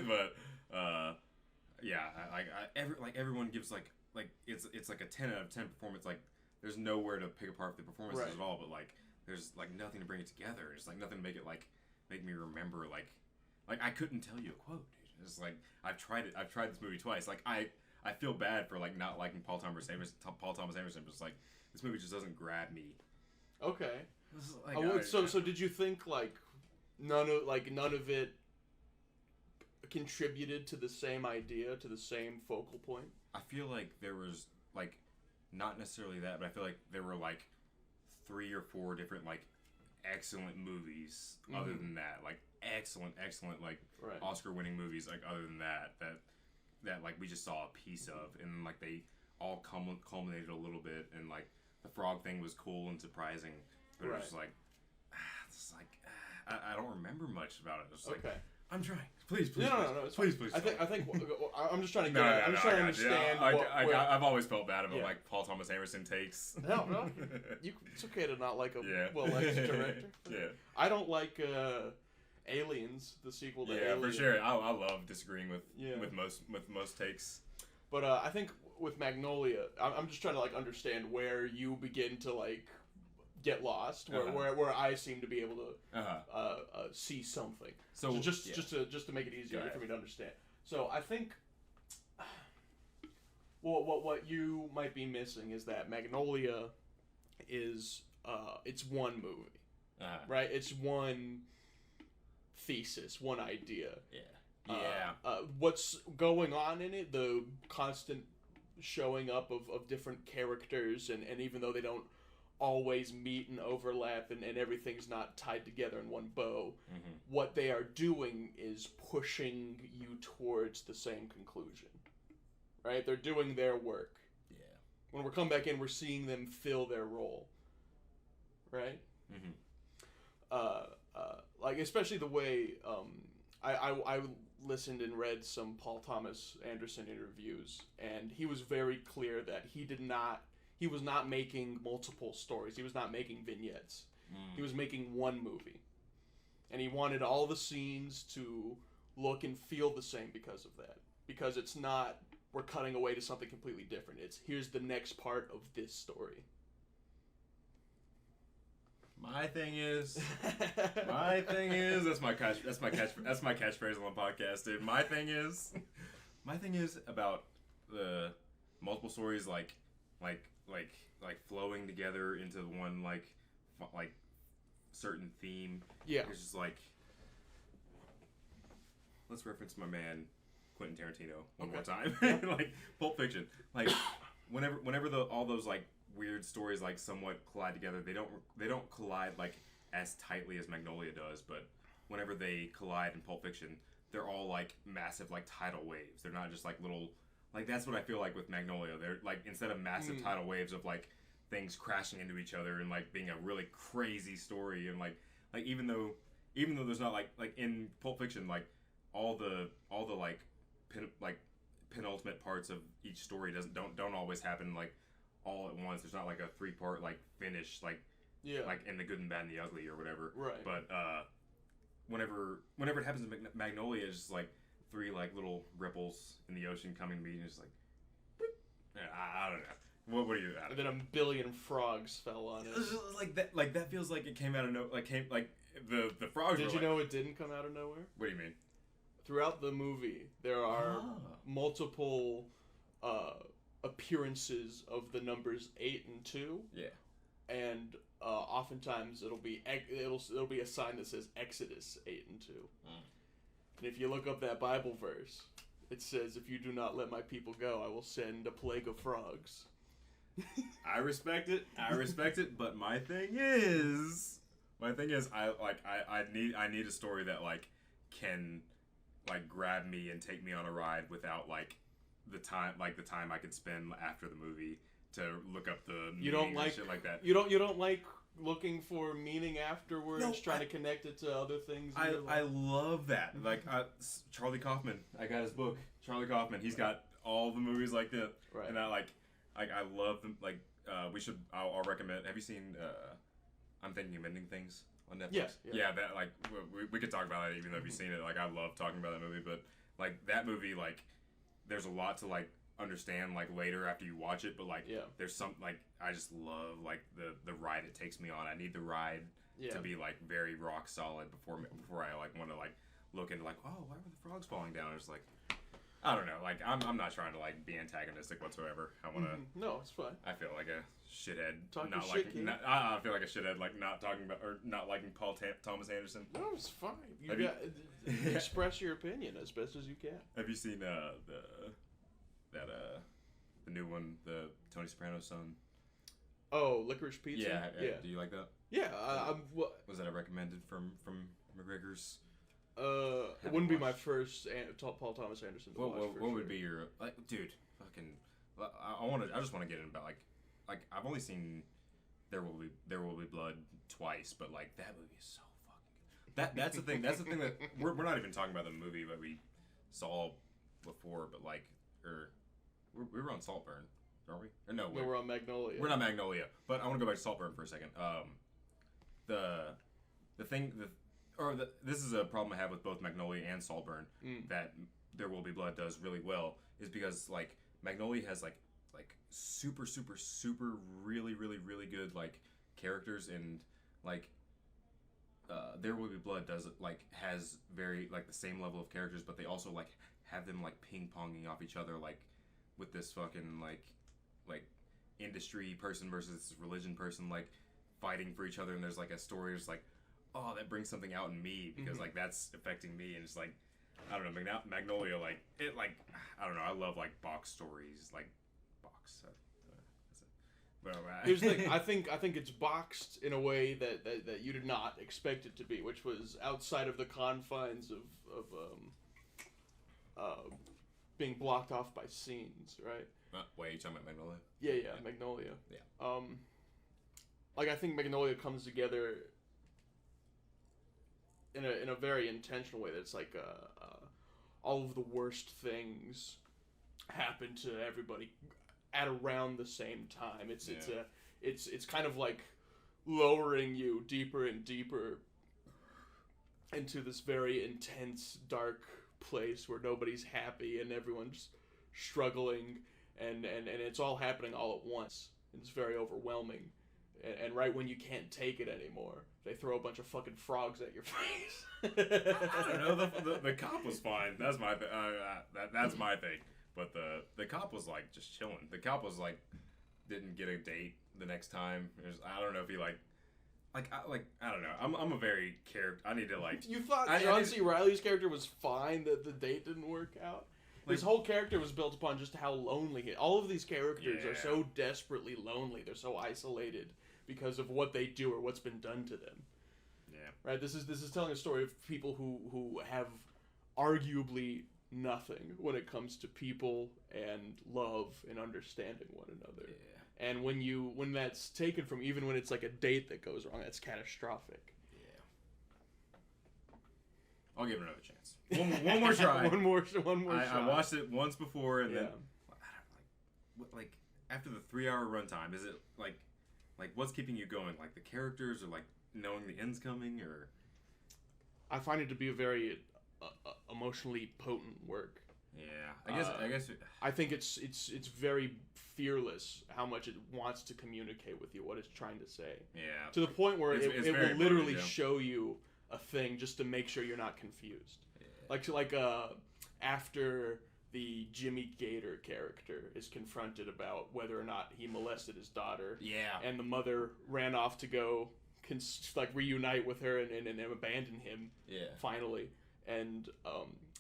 But yeah, everyone gives like it's like a 10 out of 10 performance. Like, there's nowhere to pick apart the performances at all. But like, there's like nothing to bring it together. There's like nothing to make it like make me remember like I couldn't tell you a quote. Dude. It's like I've tried this movie twice. Like I feel bad for like not liking Paul Thomas Anderson, but it's like this movie just doesn't grab me. Okay. Like, so did you think like none of it contributed to the same idea, to the same focal point? I feel like there was like not necessarily that, but I feel like there were like 3 or 4 different like excellent movies. Mm-hmm. Other than that, like excellent like Oscar winning movies. Like other than that like we just saw a piece of, and like they all culminated a little bit, and like the frog thing was cool and surprising, but it was just like I don't remember much about it. It was like, I'm trying. Please. No. Please. I think I'm just trying to get. I'm just trying to understand. I've always felt bad about like Paul Thomas Anderson takes. No. It's okay to not like a well-liked director. Yeah. I don't like Aliens, the sequel to Aliens. Yeah, for sure. I love disagreeing with most takes. But I think with Magnolia, I'm just trying to like understand where you begin to like get lost, where I seem to be able to see something. So just to make it easier for me to understand. So I think what you might be missing is that Magnolia is it's one movie, right? It's one thesis, one idea. What's going on in it, the constant showing up of different characters, and even though they don't always meet and overlap, and everything's not tied together in one bow, what they are doing is pushing you towards the same conclusion, right? They're doing their work. When we come back in, we're seeing them fill their role, right? Like, especially the way I listened and read some Paul Thomas Anderson interviews, and he was very clear that he was not making multiple stories. He was not making vignettes. He was making one movie, and he wanted all the scenes to look and feel the same because of that. Because it's not we're cutting away to something completely different. It's here's the next part of this story. My thing is that's my catchphrase on the podcast, dude. My thing is about the multiple stories like flowing together into one like certain theme. Yeah. It's just like, let's reference my man Quentin Tarantino one more time. Like Pulp Fiction. Like whenever all those like weird stories like somewhat collide together, they don't collide like as tightly as Magnolia does, but whenever they collide in Pulp Fiction, they're all like massive like tidal waves. They're not just like little, like that's what I feel like with Magnolia. They're like, instead of massive tidal waves of like things crashing into each other and like being a really crazy story, and like even though there's not like in Pulp Fiction, like all the like penultimate parts of each story don't always happen like all at once. There's not like a 3-part like finish like in The Good and Bad and the Ugly or whatever. Right. But whenever it happens in Magnolia, it's just like 3 like little ripples in the ocean coming to meet, and it's like, boop. Yeah, I don't know. What are you at? And then a billion frogs fell on it. It's just like that. Like that feels like it came out of the frogs. Did you know it didn't come out of nowhere? What do you mean? Throughout the movie, there are multiple appearances of the numbers 8 and 2. Yeah. And oftentimes it'll be a sign that says Exodus 8 and 2. And if you look up that Bible verse, it says, "If you do not let my people go, I will send a plague of frogs." I respect it. But my thing is, I need a story that like can like grab me and take me on a ride without like the time I could spend after the movie to look up the meaning and shit like that. You don't like looking for meaning afterwards, trying to connect it to other things. I love that. Like Charlie Kaufman, I got his book. Charlie Kaufman, he's got all the movies like that, right. And I love them. Like I'll recommend. Have you seen I'm Thinking of Ending Things on Netflix? Yes. Yeah, that like we could talk about that even though if you've seen it. Like I love talking about that movie, but like that movie, like there's a lot to like understand like later after you watch it, but like there's some like I just love like the ride it takes me on. I need the ride to be like very rock solid before I like want to like look into like, oh, why were the frogs falling down? It's like, I don't know, like I'm not trying to like be antagonistic whatsoever. I want to no, it's fine. I feel like a shithead I feel like a shithead like not talking about or not liking Thomas Anderson. No, it's fine. Express your opinion as best as you can. Have you seen the new one, the Tony Soprano's son? Oh, Licorice Pizza. Yeah. Do you like that? Yeah. Was that a recommended from MacGregor's? It wouldn't be my first Paul Thomas Anderson to watch. What would be your like, dude? Fucking, I just want to get in about like I've only seen There Will Be Blood twice, but like that movie is so fucking good. That's the thing. That's the thing that we're not even talking about the movie that we saw before, but like we were on Saltburn, aren't we? Or no, we're on Magnolia. We're not Magnolia, but I want to go back to Saltburn for a second. This is a problem I have with both Magnolia and Saltburn that There Will Be Blood does really well, is because like Magnolia has like super really good like characters, and like There Will Be Blood does like has very like the same level of characters, but they also like have them like ping-ponging off each other, like with this fucking like industry person versus this religion person like fighting for each other, and there's like a story just like, oh, that brings something out in me because like that's affecting me, and it's like, I don't know, Magnolia, like it, like I don't know, I love like box stories, like box. Here's the thing, I think it's boxed in a way that you did not expect it to be, which was outside of the confines of being blocked off by scenes, right? Wait, you talking about Magnolia? Yeah, Magnolia. Yeah. Like I think Magnolia comes together in a very intentional way. That's like all of the worst things happen to everybody at around the same time. It's kind of like lowering you deeper and deeper into this very intense, dark place where nobody's happy and everyone's struggling, and it's all happening all at once. It's very overwhelming. And right when you can't take it anymore, they throw a bunch of fucking frogs at your face. I don't know. The cop was fine. That's my that's my thing. But the cop was like just chilling. The cop was like didn't get a date the next time. I don't know if he I don't know. I'm a very character. I need to like. You thought John C. Reilly's character was fine that the date didn't work out? His whole character was built upon just how lonely he. All of these characters are so desperately lonely. They're so isolated because of what they do or what's been done to them. Yeah. Right. This is telling a story of people who have arguably nothing when it comes to people and love and understanding one another. Yeah. And when that's taken from, even when it's like a date that goes wrong, that's catastrophic. Yeah. I'll give it another chance. One more try. one more shot. I watched it once before, and yeah. then like after the 3-hour runtime, is it like what's keeping you going? Like the characters, or like knowing the end's coming, or? I find it to be a very emotionally potent work. Yeah, I guess. I think it's very fearless how much it wants to communicate with you, what it's trying to say. Yeah. To the point where it will literally yeah. show you a thing just to make sure you're not confused. Yeah. Like after the Jimmy Gator character is confronted about whether or not he molested his daughter. Yeah. And the mother ran off to go reunite with her and abandon him. Yeah. Finally. And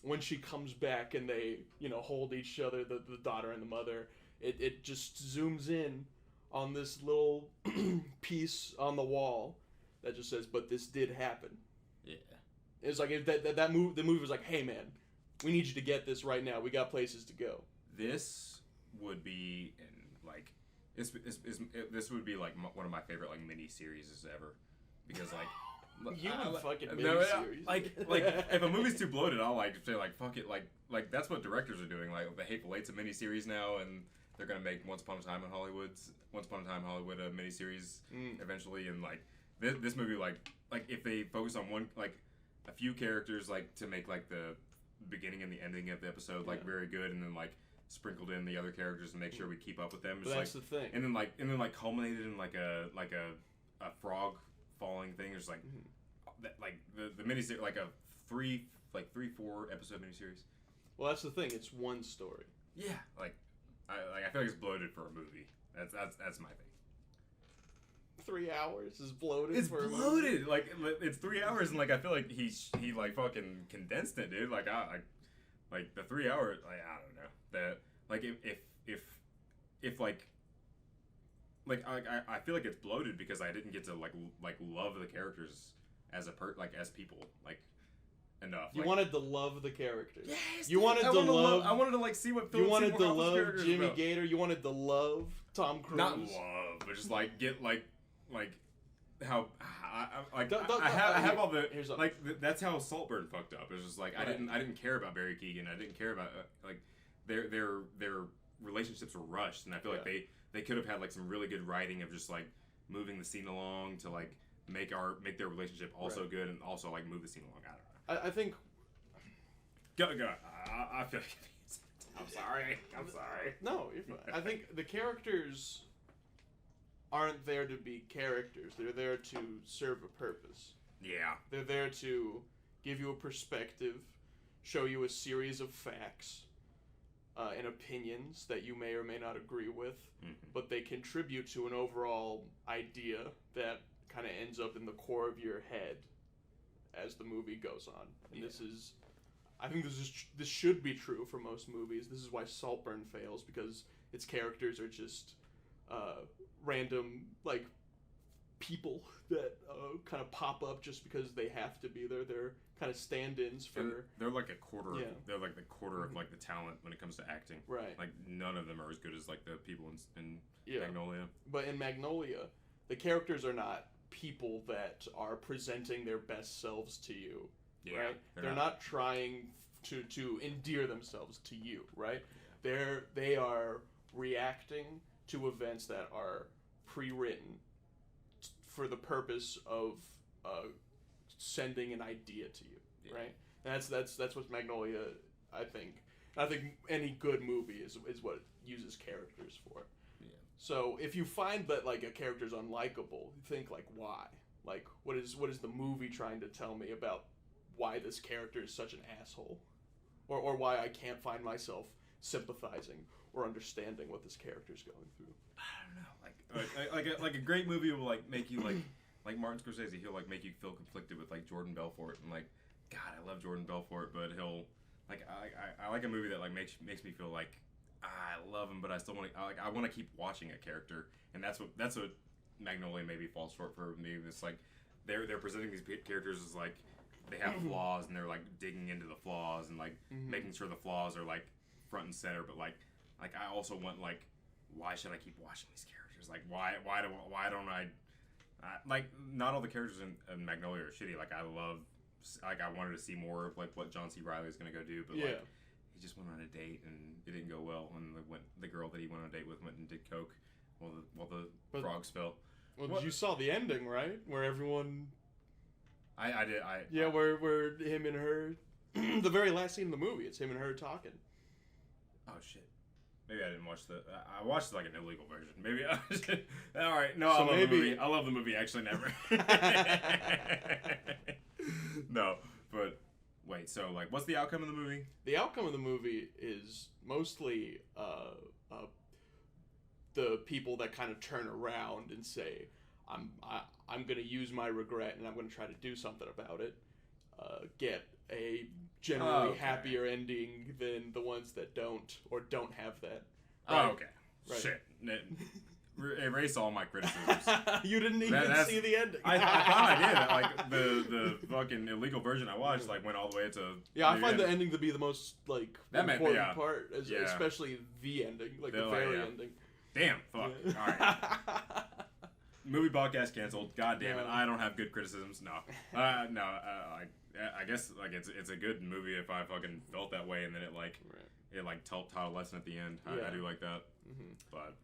when she comes back and they, hold each other, the daughter and the mother, it just zooms in on this little piece on the wall that just says, "But this did happen." Yeah. It's like the movie was like, "Hey man, we need you to get this right now. We got places to go." This would be this would be like one of my favorite like mini series ever, because like you and fucking miniseries. miniseries. Like if a movie's too bloated, I'll like say like fuck it, like that's what directors are doing. Like The Hateful Eight's a miniseries now, and they're gonna make Once Upon a Time Hollywood a miniseries eventually, and like this movie like if they focus on one like a few characters like to make like the beginning and the ending of the episode like very good, and then like sprinkled in the other characters and make sure we keep up with them. But that's the thing. And then culminated in like a frog falling thing. There's like the miniseries like a 3-4 episode miniseries. Well, that's the thing. It's one story. Yeah, I feel like it's bloated for a movie. That's my thing. 3 hours is bloated. It's for bloated. A movie. Like it's 3 hours, and like I feel like he like fucking condensed it, dude. Like like the 3 hours. Like I don't know that. Like if I feel like it's bloated because I didn't get to like love the characters as as people like enough. You wanted to love the characters. Yes. You wanted to love. I wanted to like see what you wanted to love Jimmy about. Gator. You wanted to love Tom Cruise. Not love, but just like get like how I have all the that's how Saltburn fucked up. It was just like I didn't care about Barry Keoghan. I didn't care about like their relationships were rushed, and I feel like they could have had like some really good writing of just like moving the scene along to like make their relationship also good, and also like move the scene along. I don't know. I think. Go. I feel like I'm sorry. No, you're fine. I think the characters aren't there to be characters. They're there to serve a purpose. Yeah. They're there to give you a perspective, show you a series of facts and opinions that you may or may not agree with, but they contribute to an overall idea that kind of ends up in the core of your head as the movie goes on. And I think this should be true for most movies. This is why Saltburn fails, because its characters are just random like people that kind of pop up just because they have to be there. They're kind of stand-ins for. And they're like a quarter. Yeah. They're like the quarter of like the talent when it comes to acting. Right. Like none of them are as good as like the people in Magnolia. But in Magnolia, the characters are not people that are presenting their best selves to you. Yeah, right. They're not trying to endear themselves to you. Right. Yeah. They are reacting to events that are pre-written for the purpose of sending an idea to you, right? And that's what Magnolia, I think, I think any good movie is what it uses characters for. Yeah. So if you find that like a character's unlikable, think like why? Like what is the movie trying to tell me about why this character is such an asshole? Or why I can't find myself sympathizing or understanding what this character's going through. I don't know. Like a great movie will like make you like Martin Scorsese, he'll like make you feel conflicted with like Jordan Belfort and like, God, I love Jordan Belfort, but he'll like I like a movie that like makes me feel like I love him, but I still want to I want to keep watching a character, and that's what Magnolia maybe falls short for me. It's like they're presenting these characters as like they have flaws, and they're like digging into the flaws and like making sure the flaws are like front and center. But like I also want like, why should I keep watching these characters? Like why don't I like, not all the characters in Magnolia are shitty. Like I wanted to see more of like what John C. Reilly is gonna go do, but like he just went on a date and it didn't go well. And the girl that he went on a date with went and did coke while the frogs fell. Well, you saw the ending, right? Where everyone. I did. Yeah, where him and her, the very last scene in the movie, it's him and her talking. Oh shit. Maybe I didn't watch I watched like an illegal version. Maybe I all right. No, so I love the movie. I love the movie. Actually, never. No, but wait. So like, what's the outcome of the movie? The outcome of the movie is mostly the people that kind of turn around and say, I'm gonna use my regret and I'm gonna try to do something about it. Get a generally happier ending than the ones that don't have that. Right? Oh, okay. Right. Shit. Erase all my criticisms. You didn't even see the ending. I thought I did. Like the fucking illegal version I watched like went all the way to. Yeah, I find the ending to be the most like important part, especially the ending, like the very ending. Damn. Fuck. Yeah. All right. Movie podcast canceled. God damn it! I don't have good criticisms. No. No. I guess like it's a good movie if I fucking felt that way, and then it taught a lesson at the end. I do like that. Mm-hmm. But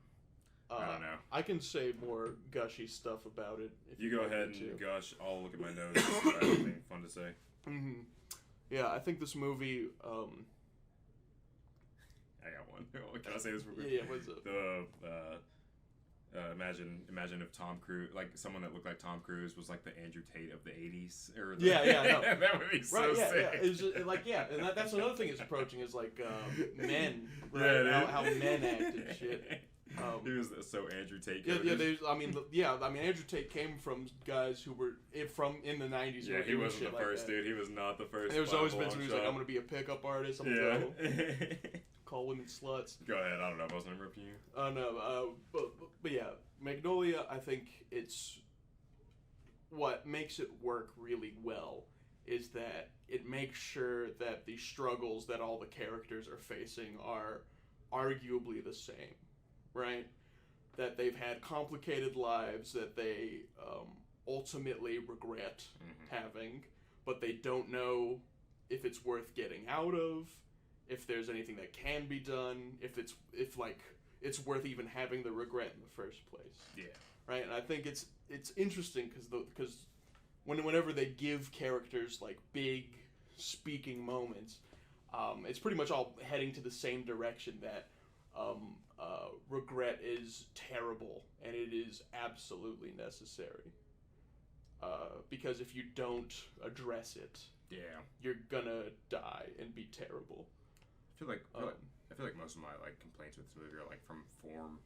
I don't know. I can say more gushy stuff about it. If you go ahead and gush. I'll look at my notes. I have anything fun to say. Mm-hmm. Yeah, I think this movie. I got one. Can I say this real quick? Yeah. What's up? Imagine if Tom Cruise, like someone that looked like Tom Cruise, was like the Andrew Tate of the '80s, or no. That would be so sick. Yeah. It's just, and that's another thing it's approaching is like men, right? How men act and shit. He was so Andrew Tate. Andrew Tate came from guys who were in the '90s. Yeah, he wasn't the first dude. He was not the first. And there's always been some who's like, I'm gonna be a pickup artist. I'm gonna go call women sluts. Go ahead. I don't know if I was interrupting you. No, but yeah, Magnolia. I think it's what makes it work really well is that it makes sure that the struggles that all the characters are facing are arguably the same, right? That they've had complicated lives that they ultimately regret having, but they don't know if it's worth getting out of, if there's anything that can be done, if it's worth even having the regret in the first place. Yeah. Right, and I think it's interesting because whenever they give characters like big speaking moments, it's pretty much all heading to the same direction that regret is terrible and it is absolutely necessary. Because if you don't address it, you're gonna die and be terrible. I feel like most of my like complaints with this movie are like from form,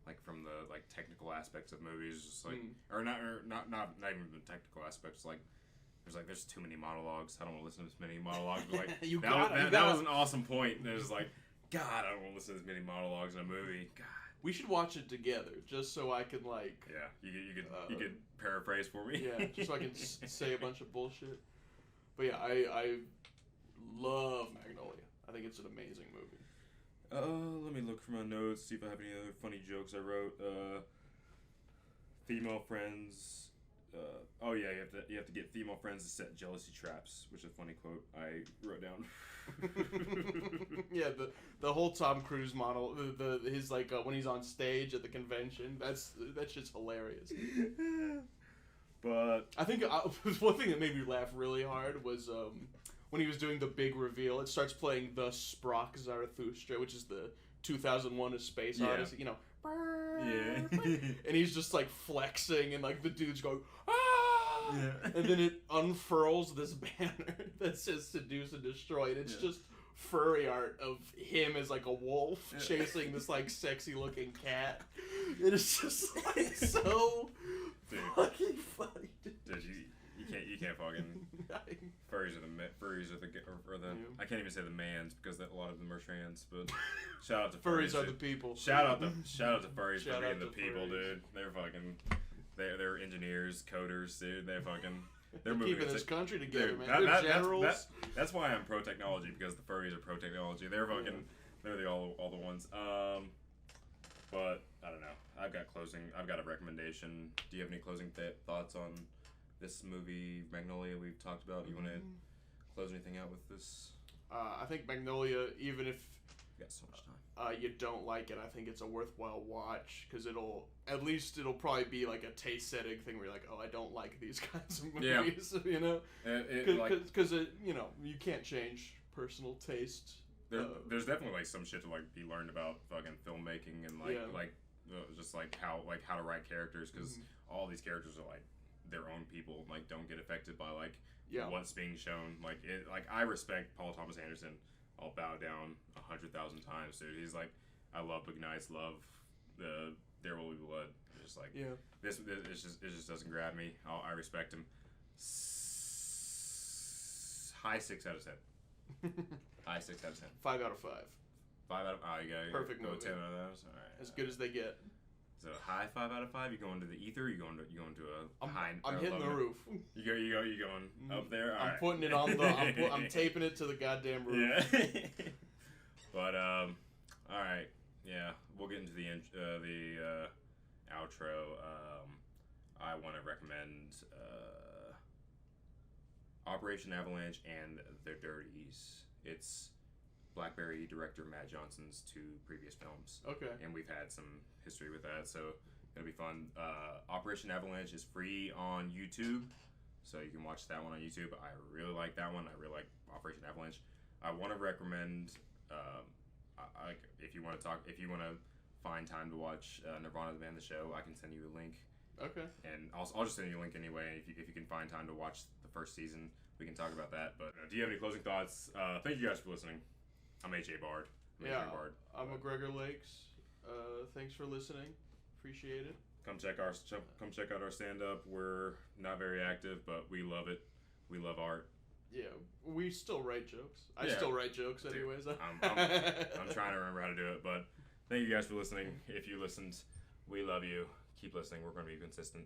like from the like technical aspects of movies, just like or not even the technical aspects. Like there's too many monologues. I don't want to listen to this many monologues. But like that was an awesome point. There's like, God, I don't want to listen to this many monologues in a movie. God. We should watch it together, just so I can like. Yeah, you could paraphrase for me. Yeah, just so I can say a bunch of bullshit. But yeah, I love Magnolia. I think it's an amazing movie. Let me look for my notes, see if I have any other funny jokes I wrote. Female friends. You have to get female friends to set jealousy traps, which is a funny quote I wrote down. Yeah, the whole Tom Cruise model, his like when he's on stage at the convention, that's just hilarious. But I think one thing that made me laugh really hard was when he was doing the big reveal, it starts playing the Sprach Zarathustra, which is the 2001: A Space Odyssey. You know. Yeah. And he's just like flexing, and like the dude's going, ah! Yeah. And then it unfurls this banner that says "Seduce and Destroy," and it's just furry art of him as like a wolf chasing this like sexy looking cat. It is just like so fucking funny. Dude, you can't fucking furries are the I can't even say the mans because a lot of them are trans, but shout out to furries are the people. Shout out to furries Shout for being out the to people, furries. dude. They're fucking they're engineers, coders, dude. They're They're moving keeping this country together, dude, man. They're generals. That's why I'm pro technology, because the furries are pro technology. They're fucking they're all the ones. But I don't know. I've got a recommendation. Do you have any closing thoughts on this movie, Magnolia? We've talked about. You want to close anything out with this? I think Magnolia, even if We got so much time. you don't like it, I think it's a worthwhile watch, because it'll probably be like a taste setting thing where you're like, oh, I don't like these kinds of movies, you know, because you know, you can't change personal taste. There's definitely like some shit to like be learned about fucking filmmaking and just like how to write characters, because all these characters are like their own people, like don't get affected by like what's being shown. Like I respect Paul Thomas Anderson. I'll bow down 100,000 times, dude. He's like, I love Big Nights, love the There Will Be Blood. It's just like this it just doesn't grab me. I respect him. High 6 out of 10. High 6 out of 10. 5 out of 5. 5 out of you got perfect go movie. 10 out of those. All right. As good as they get. Is it a high 5 out of 5? You going to the ether? You going to a high? I'm hitting the roof. You going up there? All I'm right. putting it on the. I'm taping it to the goddamn roof. Yeah. But all right. Yeah, we'll get into the outro. I want to recommend Operation Avalanche and The Dirties. It's Blackberry director Matt Johnson's 2 previous films. Okay. And we've had some history with that, so it'll be fun. Operation Avalanche is free on YouTube, so you can watch that one on YouTube. I really like that one. I really like Operation Avalanche. I want to recommend, if you want to find time to watch Nirvana the Band, the show, I can send you a link. Okay. And I'll just send you a link anyway. If you can find time to watch the first season, we can talk about that. But do you have any closing thoughts? Thank you guys for listening. I'm AJ Bard. I'm MacGregor Lakes. Thanks for listening. Appreciate it. Come check out our stand up. We're not very active, but we love it. We love art. Yeah, we still write jokes. I still write jokes, anyways. I'm trying to remember how to do it, but thank you guys for listening. If you listened, we love you. Keep listening. We're going to be consistent.